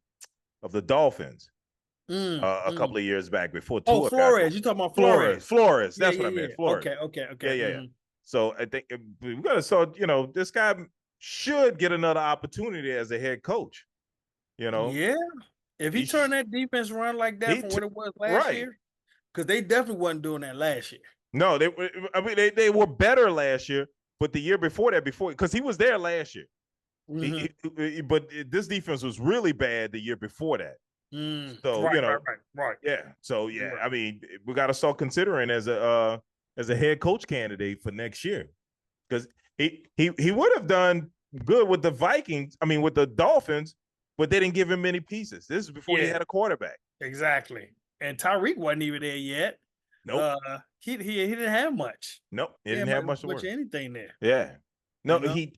Dolphins a couple of years back before. Oh, Flores. You talking about Flores? Flores. That's what I meant. Flores. Okay. Yeah. Mm-hmm. So I think we got to start. You know, this guy should get another opportunity as a head coach. You know. Yeah. If he turned that defense around like that from what it was last year, because they definitely wasn't doing that last year. No, they were better last year, but the year before that, because he was there last year. Mm-hmm. But this defense was really bad the year before that. So right. Yeah. So I mean, we got to start considering as a head coach candidate for next year. because he would have done good with the Vikings. I mean, with the Dolphins, but they didn't give him many pieces. This is before he had a quarterback. Exactly. And Tyreek wasn't even there yet. Nope. He didn't have much. Nope. He didn't have much to work. Anything there. Yeah. No, you know? he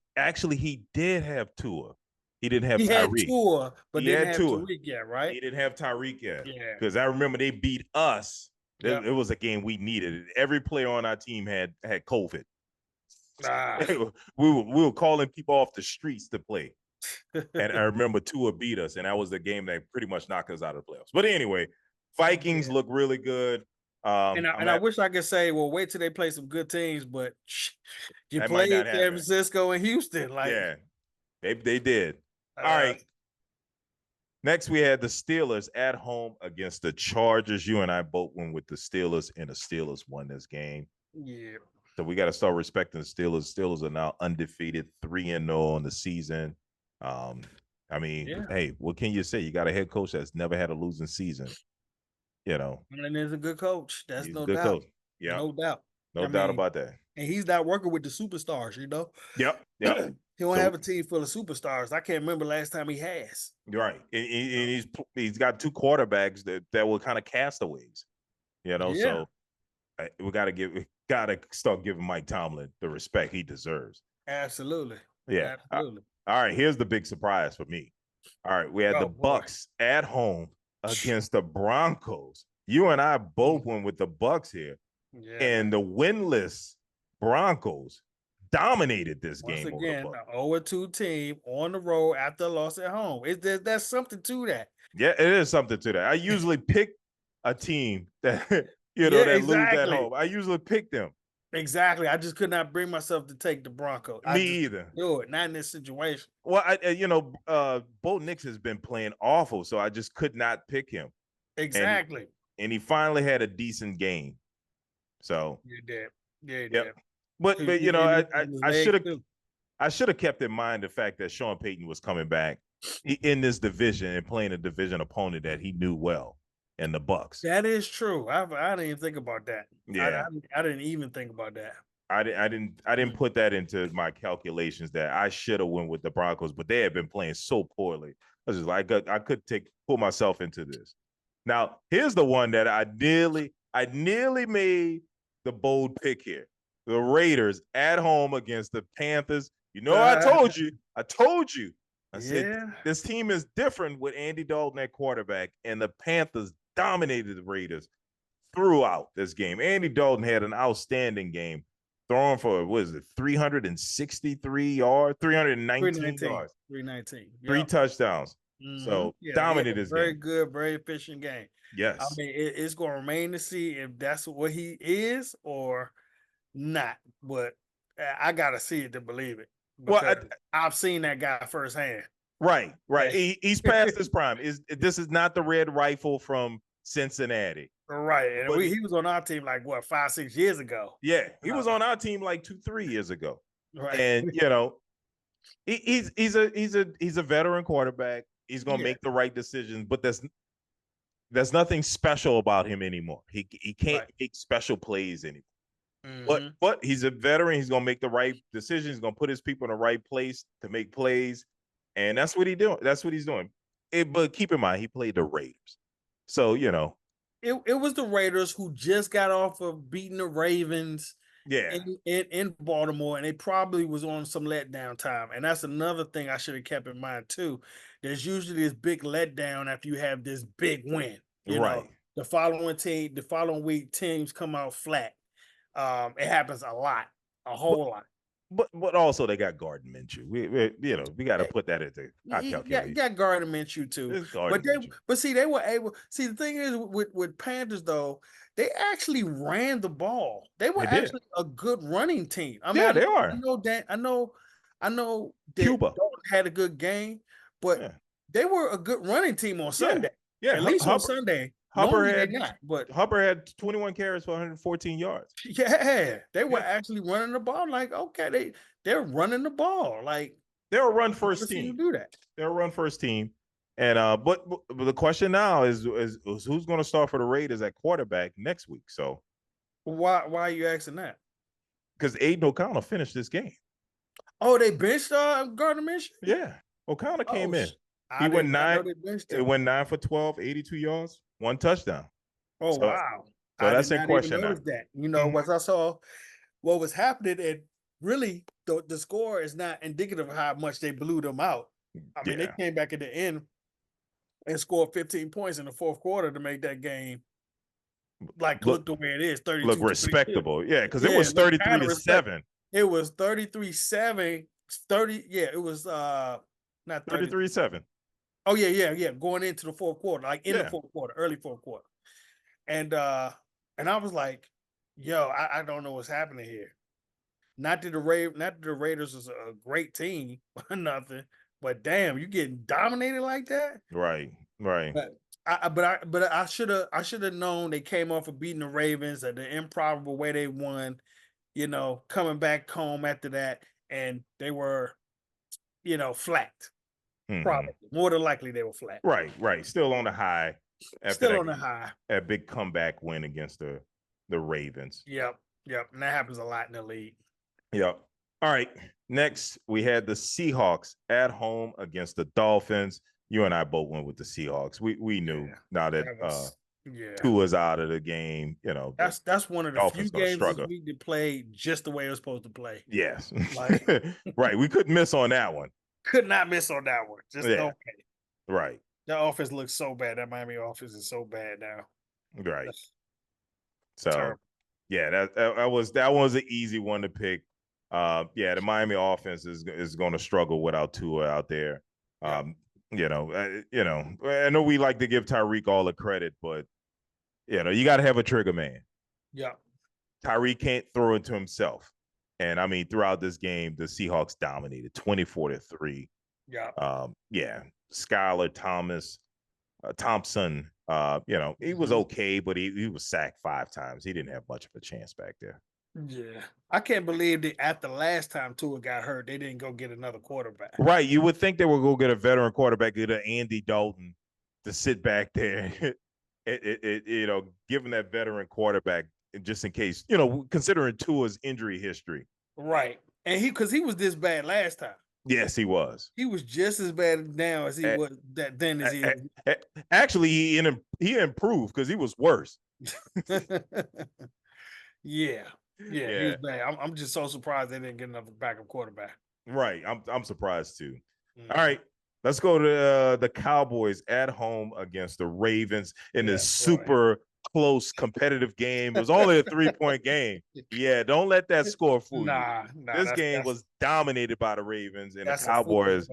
did have Tua. He didn't have He Tyreek. had Tua, but he didn't had have Tua. Tyreek yet, right? He didn't have Tyreek yet. Yeah. Because I remember they beat us. Yep. It was a game we needed. Every player on our team had COVID. We were calling people off the streets to play. And I remember Tua beat us, and that was the game that pretty much knocked us out of the playoffs. But anyway, Vikings look really good. I wish I could say, well, wait till they play some good teams, but you played San Francisco and Houston. Yeah, they did. All right. Next, we had the Steelers at home against the Chargers. You and I both went with the Steelers, and the Steelers won this game. Yeah. So we got to start respecting the Steelers. Steelers are now undefeated, 3-0 on the season. I mean, hey, what can you say? You got a head coach that's never had a losing season. And he's a good coach. That's he's no a good doubt. coach. Yeah, no doubt. No doubt about that. And he's not working with the superstars, Yep. He don't have a team full of superstars. I can't remember last time he has. Right. And he's got two quarterbacks that were kind of castaways. So we gotta start giving Mike Tomlin the respect he deserves. Absolutely. Yeah. Absolutely. All right. Here's the big surprise for me. All right, we had the Bucks at home against the Broncos. You and I both went with the Bucks here. Yeah. And the winless Broncos dominated this game. Once again, an 0-2 team on the road after a loss at home. There's something to that. Yeah, it is something to that. I usually pick a team that that lose at home. I usually pick them. Exactly. I just could not bring myself to take the Broncos. Me either. Do it. Not in this situation. Well, Bo Nix has been playing awful, so I just could not pick him. Exactly. And he finally had a decent game. So you did. Yeah, you did. But I should have kept in mind the fact that Sean Payton was coming back in this division and playing a division opponent that he knew well, and the Bucks. That is true. I didn't even think about that. Yeah, I didn't even think about that. I didn't put that into my calculations that I should have went with the Broncos, but they had been playing so poorly. I was just like, I could pull myself into this. Now, here's the one that I nearly made the bold pick here. The Raiders at home against the Panthers. I told you. I said this team is different with Andy Dalton at quarterback, and the Panthers dominated the Raiders throughout this game. Andy Dalton had an outstanding game, throwing for 363 yards, 319 yards, 319, 3 touchdowns. Mm-hmm. So dominated this very game. Good, very efficient game. Yes, I mean it's going to remain to see if that's what he is or not. But I got to see it to believe it. Well, I've seen that guy firsthand. Right. He's past his prime. This is not the red rifle from Cincinnati. Right. And he was on our team like 5-6 years ago. Yeah, he was on our team like 2-3 years ago. Right. And he's a veteran quarterback. He's gonna make the right decisions, but there's nothing special about him anymore. He can't make special plays anymore. Mm-hmm. But he's a veteran. He's gonna make the right decisions. He's gonna put his people in the right place to make plays, and that's what he's doing. But keep in mind, he played the Raiders, so it was the Raiders who just got off of beating the Ravens. Yeah, in Baltimore, and it probably was on some letdown time. And that's another thing I should have kept in mind too. There's usually this big letdown after you have this big win. You know, the following week teams come out flat. It happens a whole lot. But also they got Gardner Minshew. We got to put that into our calculation. You got Gardner Minshew too. But see, they were able. See, the thing is with Panthers though, they actually ran the ball. They were actually a good running team. I mean, they are. I know that Cuba Dalton had a good game, but they were a good running team on Sunday. Yeah, at least on Sunday. Hubbard had 21 carries for 114 yards. Yeah, they were actually running the ball. Like, okay, they're running the ball. Like, they're a run first team. Do that. They're a run first team. And but the question now is who's going to start for the Raiders at quarterback next week? So why are you asking that? because Aiden O'Connell finished this game. Oh, they benched Gardner Minshew? Yeah. O'Connell came in. I He did went not know 9. they benched It him. went 9 for 12, 82 yards, 1 touchdown. Oh, So, wow. so I did that's in not even question notice now. that. You know, once I saw what was happening, and really the score is not indicative of how much they blew them out. I mean, they Yeah. came back at the end and scored 15 points in the fourth quarter to make that game look the way it is, Look 32-22. respectable. Yeah, because it Yeah, was look 33 kind of to respect. 7. It was 33-7, 30. Yeah, it was not 30. 33-7. Oh, yeah. Going into the fourth quarter, like in the Yeah. fourth quarter, early fourth quarter. And I was like, yo, I don't know what's happening here. Not that the Raiders is a great team or nothing, but damn, you getting dominated like that. Right. But I should have known they came off of beating the Ravens at the improbable way they won. You know, coming back home after that, and they were, flat. Probably more than likely they were flat. Right. Still on the high after Still that on the high. a big comeback win against the Ravens. Yep. And that happens a lot in the league. Yep. All right. Next, we had the Seahawks at home against the Dolphins. You and I both went with the Seahawks. We knew now that Tua's out of the game. That's one of the Dolphins few games this week that played just the way it was supposed to play. Yes. Right. We couldn't miss on that one. Could not miss on that one. Just okay. Right. The offense looks so bad. That Miami offense is so bad now. Right. So terrible. Yeah, that was an easy one to pick. The Miami offense is going to struggle without Tua out there. I know we like to give Tyreek all the credit, but you got to have a trigger man. Yeah. Tyreek can't throw it to himself. And I mean, throughout this game, the Seahawks dominated 24-3. Yeah. Skylar Thompson, he was okay, but he was sacked 5 times. He didn't have much of a chance back there. Yeah. I can't believe that after last time Tua got hurt, they didn't go get another quarterback. Right. You would think they would go get a veteran quarterback, get an Andy Dalton to sit back there, giving that veteran quarterback just in case, considering Tua's injury history. Right. And because he was this bad last time. Yes, he was. He was just as bad now as he was then as he is. Actually, he improved because he was worse. Yeah, he was bad. I'm just so surprised they didn't get another backup quarterback. Right. I'm surprised too. All right. Let's go to the Cowboys at home against the Ravens in this super close competitive game. It was only a 3-point game. Yeah, don't let that score fool you. This game was dominated by the Ravens, and the Cowboys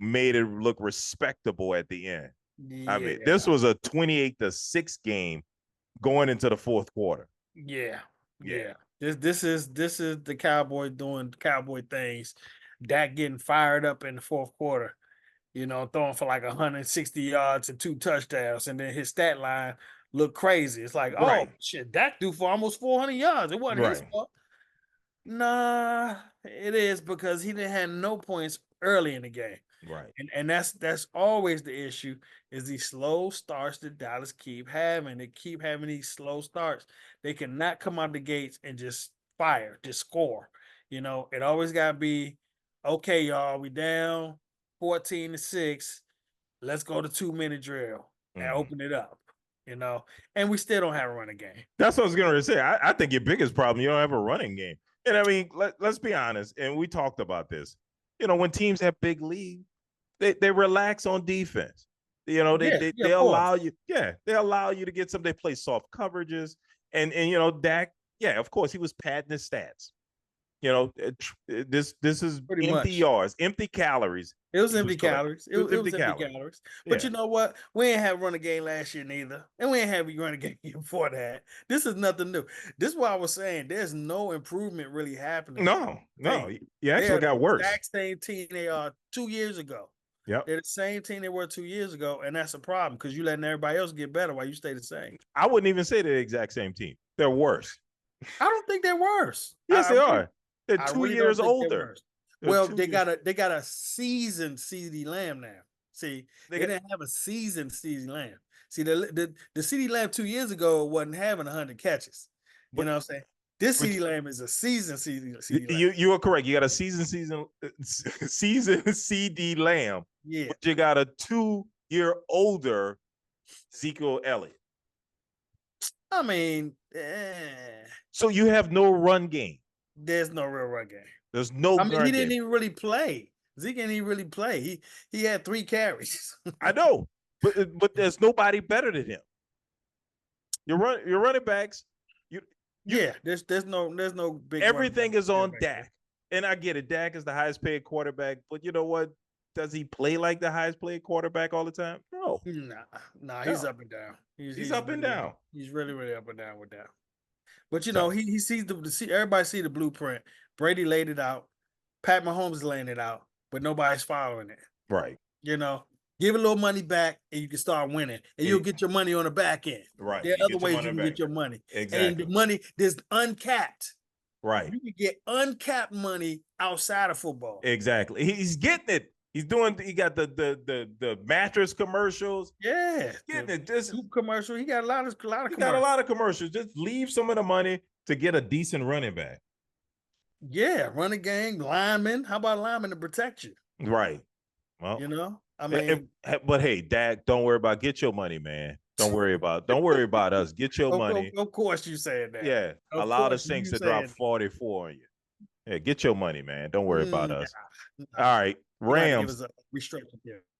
made it look respectable at the end. Yeah. I mean, this was a 28-6 game going into the fourth quarter. Yeah. This is the Cowboys doing Cowboy things. Dak getting fired up in the fourth quarter. Throwing for like 160 yards and 2 touchdowns, and then his stat line looked crazy. It's like, oh shit, Dak threw for almost 400 yards. It wasn't his fault. Nah, it is because he didn't have no points early in the game. Right. And that's always the issue is these slow starts that Dallas keep having. They keep having these slow starts. They cannot come out the gates and just fire, just score. It always gotta be, okay, y'all, we down 14-6. Let's go to 2-minute drill and open it up. And we still don't have a running game. That's what I was going to say. I think your biggest problem, you don't have a running game. And I mean, let's be honest. And we talked about this. When teams have big leads, they relax on defense. They allow you. Yeah, they allow you to get some. They play soft coverages, and Dak. Yeah, of course, he was padding his stats. This is pretty empty yards, empty calories. It was empty calories. It was empty calories. But you know what? We ain't have run a game last year neither. And we ain't have a run a game before that. This is nothing new. This is why I was saying there's no improvement really happening. No. You actually got worse. The exact same team they are 2 years ago. Yep. They're the same team they were 2 years ago, and that's a problem because you letting everybody else get better while you stay the same. I wouldn't even say they're the exact same team. They're worse. I don't think they're worse. Yes, they are. They're 2 years older. Well, they got a seasoned CeeDee Lamb now. See, they didn't have a seasoned CeeDee Lamb. See, the CeeDee Lamb 2 years ago wasn't having 100 catches. You know what I'm saying? This CeeDee Lamb is a season CeeDee Lamb. You are correct. You got a season CD Lamb. Yeah. But you got a 2-year older Ezekiel Elliott. I mean, so you have no run game. There's no real run game. There's no. I mean, he didn't even really play. Zeke didn't even really play. He had 3 carries. I know, but there's nobody better than him. Your running backs. There's no big. Everything is on Dak, and I get it. Dak is the highest paid quarterback, but you know what? Does he play like the highest paid quarterback all the time? No. Nah. He's up and down. He's up and down. He's really up and down with that. But you know, he sees everybody see the blueprint. Brady laid it out. Pat Mahomes laying it out, but nobody's following it. Right. You know, give a little money back and you can start winning. And you'll get your money on the back end. Right. There are other ways you can get your money. Exactly. And the money is uncapped. Right. You can get uncapped money outside of football. Exactly. He's getting it. He got the mattress commercials. Yeah. Getting it. Just commercial. He got a lot of commercials. Got a lot of commercials. Just leave some of the money to get a decent running back. Yeah, running game, lineman. How about lineman to protect you? Right. Well, you know, I mean, but hey, Dak, don't worry about. Get your money, man. Don't worry about us. Get your money. Of course, you said that. Yeah, a lot of Saints to drop 44 on you. Yeah, get your money, man. Don't worry about us. All right, Rams.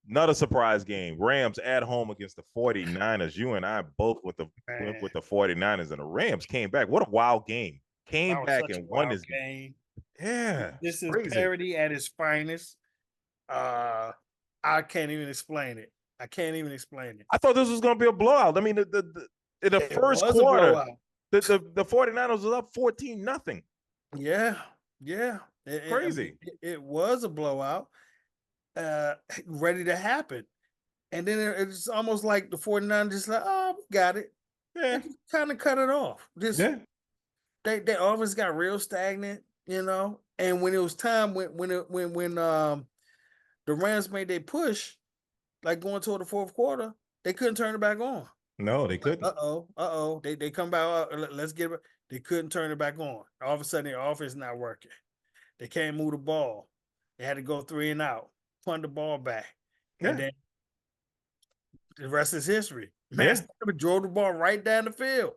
Another surprise game. Rams at home against the 49ers. You and I both went with the 49ers, and the Rams came back. What a wild game. Came back and won this game. Yeah. This is parody at its finest. I can't even explain it. I thought this was going to be a blowout. I mean, in the first quarter, the 49ers was up 14-0. Yeah. Crazy. It was a blowout. Ready to happen. And then it's almost like the 49ers just like, oh, we got it. Yeah. Kind of cut it off. Their offense got real stagnant, you know. And when it was time, when the Rams made their push, like going toward the fourth quarter, they couldn't turn it back on. No, they couldn't. They come back. Let's get it. They couldn't turn it back on. All of a sudden, their offense not working. They can't move the ball. They had to go 3 and out, punt the ball back, and then the rest is history. Man, drove the ball right down the field.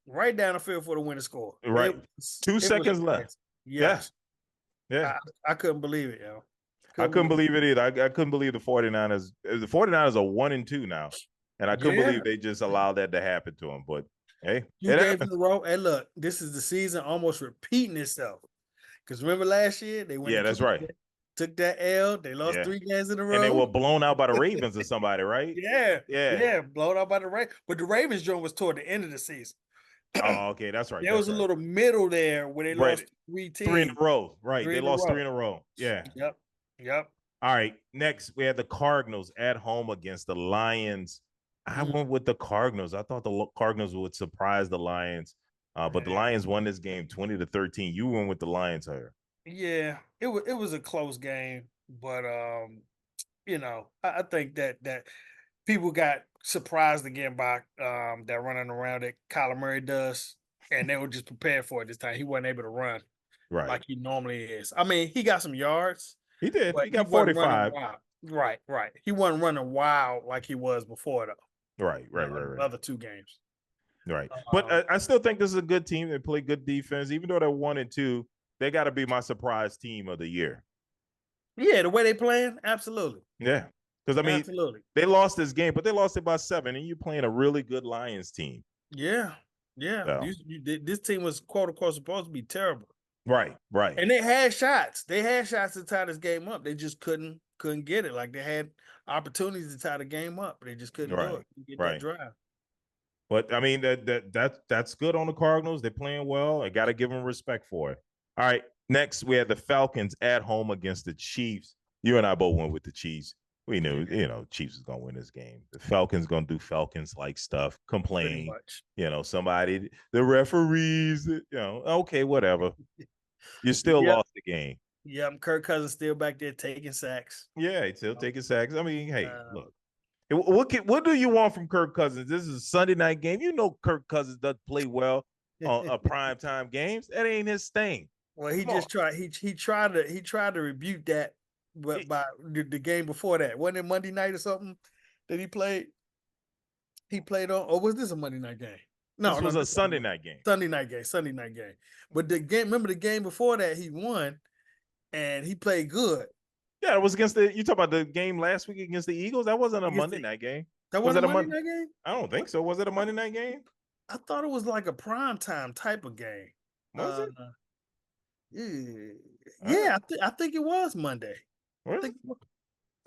Right down the field for the winning score. Right. 2 seconds left. Yes. Yeah. I couldn't believe it, yo. I couldn't believe it either. I couldn't believe the 49ers. The 49ers are 1-2 now. And I couldn't believe they just allowed that to happen to them. But hey, 2 games in a row. And look, this is the season almost repeating itself. Because remember last year they went. Yeah, that's right. Took that L. They lost 3 games in a row. And they were blown out by the Ravens or somebody, right? Yeah. Blown out by the Ravens. But the Ravens joint was toward the end of the season. Oh, okay, that's right. There was a little middle there where they lost 3 teams. 3 in a row, right? They lost 3 in a row. Yeah. Yep. All right. Next, we had the Cardinals at home against the Lions. I went with the Cardinals. I thought the Cardinals would surprise the Lions, but the Lions won this game 20-13. You went with the Lions here. Yeah, it was a close game, but you know, I think that people got surprised again by that running around that Kyler Murray does, and they were just prepared for it this time. He wasn't able to run like he normally is. I mean, he got some yards. He did. He got 45. Right. He wasn't running wild like he was before, though. Right. Other 2 games. Right. But I still think this is a good team. They play good defense. Even though they're 1-2, they got to be my surprise team of the year. Yeah, the way they playing, absolutely. Yeah. Because, I mean, they lost this game, but they lost it by 7, and you're playing a really good Lions team. Yeah. So. This team was, quote unquote, supposed to be terrible. Right. And they had shots. They had shots to tie this game up. They just couldn't get it. Like they had opportunities to tie the game up, but they just couldn't do it. Get that drive. But I mean that's good on the Cardinals. They're playing well. I got to give them respect for it. All right. Next, we had the Falcons at home against the Chiefs. You and I both went with the Chiefs. We knew, Chiefs is gonna win this game. The Falcons gonna do Falcons-like stuff, complain. Somebody, the referees, okay, whatever. You still lost the game. Yeah, Kirk Cousins still back there taking sacks. Yeah, he's still taking sacks. I mean, hey, look. What do you want from Kirk Cousins? This is a Sunday night game. Kirk Cousins doesn't play well. on primetime games. That ain't his thing. Well, he just tried. He tried to rebuke that, but by the game before that, wasn't it Monday night or something that he played? He played on, or was this a Monday night game? No, this was a Sunday night game. Sunday night game. But the game, remember the game before that, he won, and he played good. Yeah, it was against you talk about the game last week against the Eagles. That wasn't a Monday night game. That wasn't a Monday night game? I don't think so. Was it a Monday night game? I thought it was like a primetime type of game. Was it? Yeah, I think it was Monday.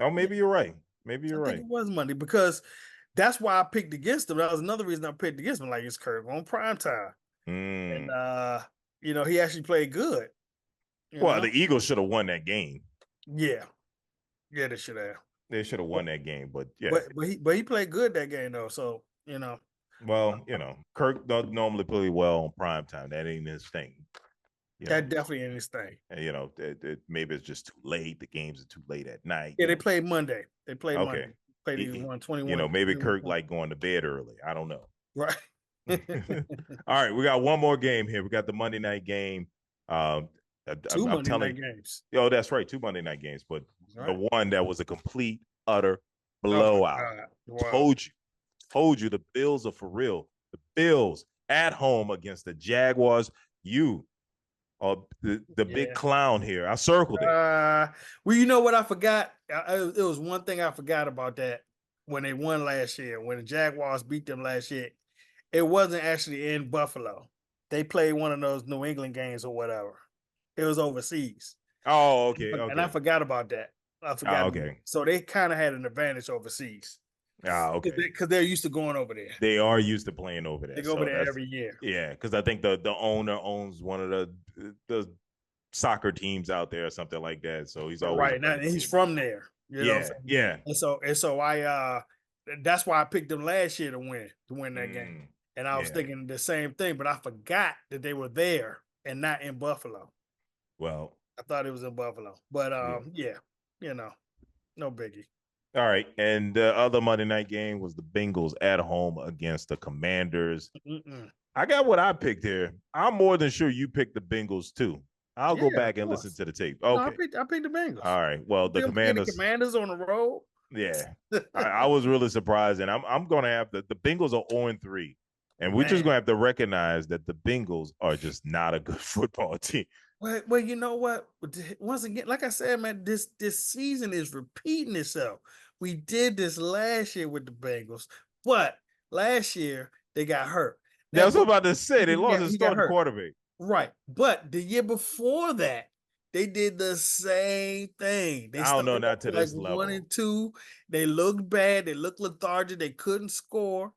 Oh, maybe you're right. Maybe you're right. I think it was Monday because that's why I picked against him. That was another reason I picked against him. Like, it's Kirk on primetime. And he actually played good. Well, the Eagles should have won that game. Yeah, they should have. They should have won that game, but yeah. But he played good that game though. So Well, Kirk doesn't normally play well on primetime. That ain't his thing. That definitely ain't his thing. And, maybe it's just too late. The games are too late at night. Yeah, they played Monday. Monday. Played either 121. Maybe Kirk like going to bed early. I don't know. Right. All right, we got one more game here. We got the Monday night game. Two Monday night games. Oh, that's right, 2 Monday night games. But the one that was a complete, utter blowout. Wow. Told you the Bills are for real. The Bills at home against the Jaguars. You are the big clown here. I circled it. Well, you know what I forgot? It was one thing I forgot about that when they won last year. When the Jaguars beat them last year, it wasn't actually in Buffalo. They played one of those New England games or whatever. It was overseas. Oh, okay. And I forgot about that. Okay. So they kind of had an advantage overseas. Okay. Because they're used to going over there. They are used to playing over there. They go over there every year. Yeah, because I think the owner owns one of the soccer teams out there or something like that. So he's always right now, and he's from there. Yeah. And so I that's why I picked them last year to win that game. And I was thinking the same thing, but I forgot that they were there and not in Buffalo. Well, I thought it was in Buffalo, but no biggie. All right, and the other Monday night game was the Bengals at home against the Commanders. I got what I picked here. I'm more than sure you picked the Bengals too. I'll go back and listen to the tape. Okay, no, I picked the Bengals. All right, well the Commanders on the road. Yeah, I was really surprised, and I'm going to have the Bengals are 0-3, and we're just going to have to recognize that the Bengals are just not a good football team. Well, you know what? Once again, like I said, man, this season is repeating itself. We did this last year with the Bengals, but last year they got hurt. Now, I was about to say they lost a starting quarterback. Right, but the year before that, they did the same thing. They I don't know, not to this level. 1-2. They looked bad. They looked lethargic. They couldn't score,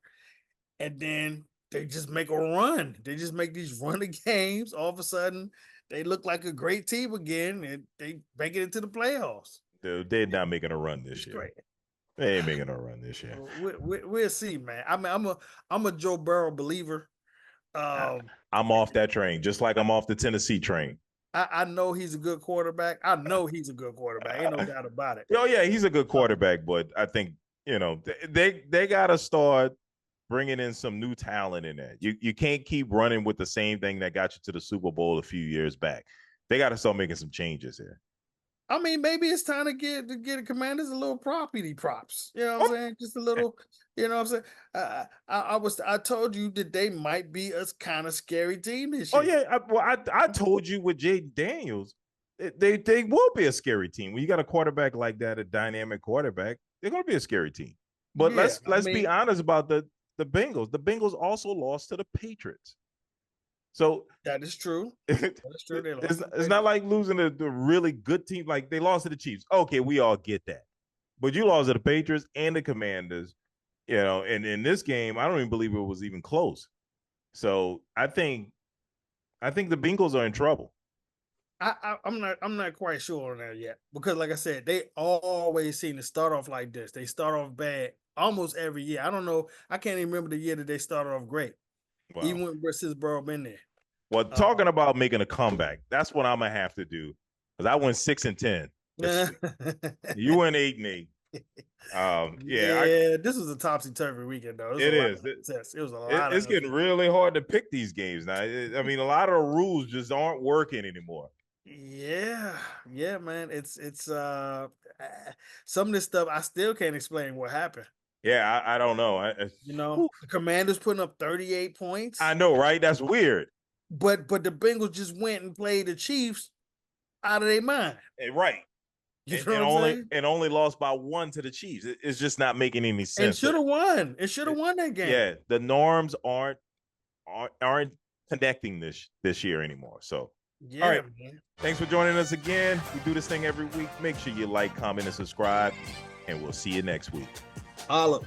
and then they just make a run. They just make these running games. All of a sudden, they look like a great team again, and they make it into the playoffs. They're not making a run this year. Great. They ain't making a run this year. We'll see, man. I mean, I'm a Joe Burrow believer. I'm off that train, just like I'm off the Tennessee train. I know he's a good quarterback. Ain't no doubt about it. Oh yeah, he's a good quarterback, but I think they got to start bringing in some new talent in there. You can't keep running with the same thing that got you to the Super Bowl a few years back. They got to start making some changes here. I mean, maybe it's time to get the Commanders a little props. You know what I'm saying? Just a little. You know what I'm saying? I told you that they might be a kind of scary team this year. Oh yeah, I told you with Jaden Daniels, they will be a scary team. When you got a quarterback like that, a dynamic quarterback, they're going to be a scary team. But let's be honest about the Bengals. The Bengals also lost to the Patriots. So that is true. That's true. It's not like losing to the really good team. Like they lost to the Chiefs. Okay, we all get that. But you lost to the Patriots and the Commanders. And in this game, I don't even believe it was even close. So I think the Bengals are in trouble. I'm not quite sure on that yet because, like I said, they always seem to start off like this. They start off bad almost every year. I don't know. I can't even remember the year that they started off great. Wow. Even when versus Burrow been there. Well, talking about making a comeback, that's what I'm gonna have to do because I went 6-10. You went 8-8. Yeah, this was a topsy-turvy weekend, though. it is. It was a lot It's of getting really hard to pick these games now. I mean, a lot of the rules just aren't working anymore. Yeah, man. It's some of this stuff I still can't explain what happened. Yeah, I don't know. The Commanders putting up 38 points. I know, right? That's weird. But the Bengals just went and played the Chiefs out of their mind. Right. You know what I'm saying? And only lost by 1 to the Chiefs. It's just not making any sense. And should have won. It should have won that game. Yeah, the norms aren't connecting this year anymore. So, yeah, all right. Man. Thanks for joining us again. We do this thing every week. Make sure you like, comment, and subscribe, and we'll see you next week. Holla.